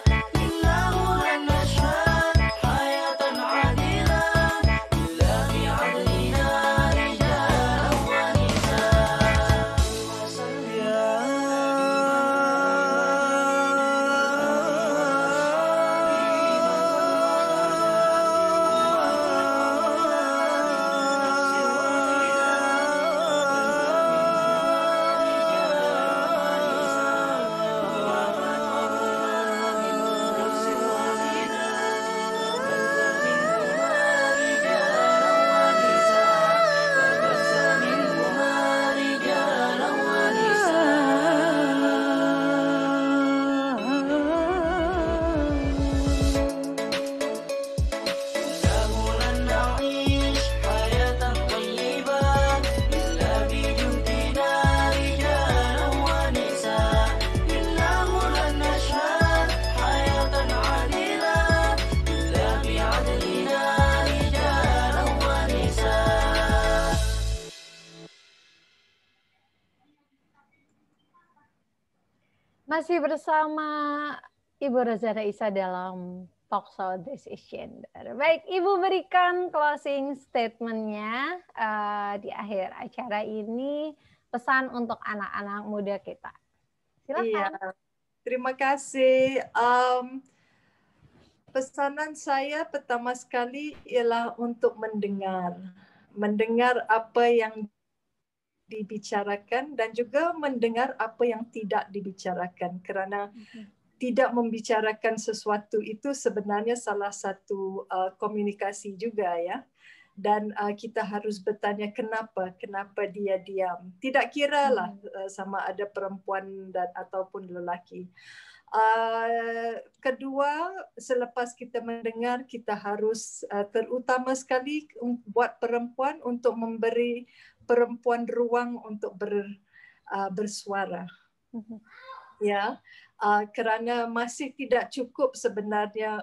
إنه لن نشهد حياة عادلة إلا بعدلنا رجالا Masih bersama Ibu Rozana Isa dalam Talk Show This is Gender. Baik, Ibu berikan closing statement-nya di akhir acara ini, pesan untuk anak-anak muda kita. Silakan. Iya, terima kasih. Pesanan saya pertama sekali ialah untuk mendengar apa yang dibicarakan dan juga mendengar apa yang tidak dibicarakan, kerana tidak membicarakan sesuatu itu sebenarnya salah satu komunikasi juga, ya. Dan kita harus bertanya kenapa dia diam. Tidak kiralah sama ada perempuan dan ataupun lelaki. Kedua, selepas kita mendengar, kita harus terutama sekali buat perempuan untuk memberi perempuan ruang untuk bersuara. Ya, kerana masih tidak cukup sebenarnya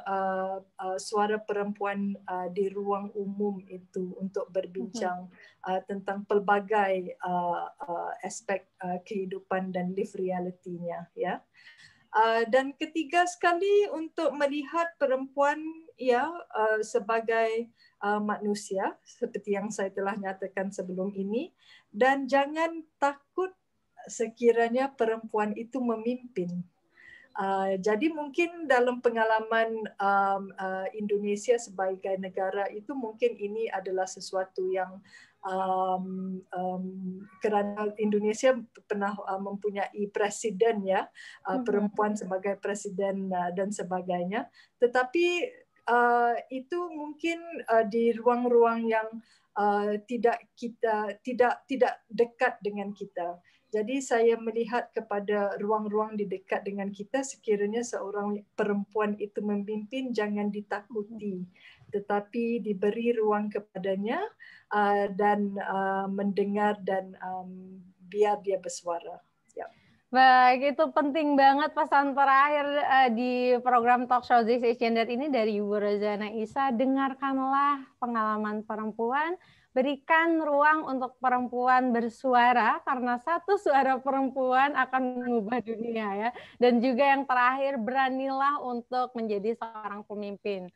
suara perempuan di ruang umum itu untuk berbincang tentang pelbagai aspek kehidupan dan live reality-nya, ya. Dan ketiga sekali untuk melihat perempuan sebagai manusia seperti yang saya telah nyatakan sebelum ini, dan jangan takut sekiranya perempuan itu memimpin. Jadi mungkin dalam pengalaman Indonesia sebagai negara itu mungkin ini adalah sesuatu yang kerana Indonesia pernah mempunyai presiden, ya, perempuan sebagai presiden dan sebagainya, tetapi itu mungkin di ruang-ruang yang tidak dekat dengan kita. Jadi saya melihat kepada ruang-ruang di dekat dengan kita, sekiranya seorang perempuan itu memimpin, jangan ditakuti, tetapi diberi ruang kepadanya dan mendengar dan biar dia bersuara. Ya. Baik, itu penting banget pesan terakhir di program Talk Show This is Gender ini dari Ibu Rozana Isa. Dengarkanlah pengalaman perempuan, berikan ruang untuk perempuan bersuara, karena satu suara perempuan akan mengubah dunia ya. Dan juga yang terakhir, beranilah untuk menjadi seorang pemimpin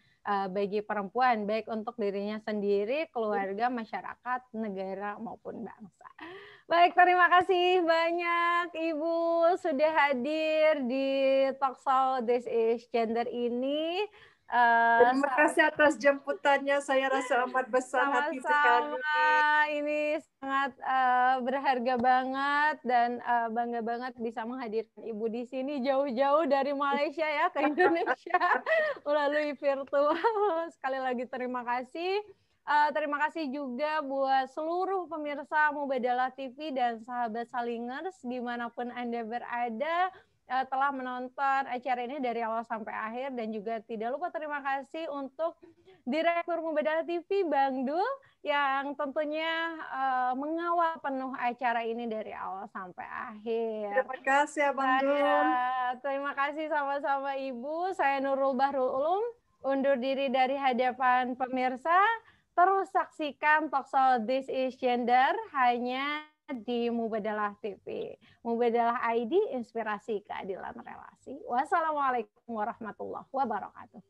bagi perempuan, baik untuk dirinya sendiri, keluarga, masyarakat, negara, maupun bangsa. Baik, terima kasih banyak Ibu sudah hadir di Talkshow This is Gender ini. Terima kasih atas jemputannya. Saya rasa amat besar hati sekali. Sama-sama, ini sangat berharga banget dan bangga banget bisa menghadirkan Ibu di sini jauh-jauh dari Malaysia ya ke Indonesia melalui virtual. Sekali lagi terima kasih. Terima kasih juga buat seluruh pemirsa Mubadalah TV dan sahabat Salingers dimanapun Anda berada telah menonton acara ini dari awal sampai akhir, dan juga tidak lupa terima kasih untuk Direktur Mubadalah TV Bang Dul yang tentunya mengawal penuh acara ini dari awal sampai akhir. Terima kasih Abang Dul. Terima kasih sama-sama Ibu. Saya Nurul Bahrul Ulum undur diri dari hadapan pemirsa. Terus saksikan Talkshow This is Gender hanya di Mubadalah TV. Mubadalah ID, inspirasi keadilan relasi. Wassalamualaikum warahmatullahi wabarakatuh.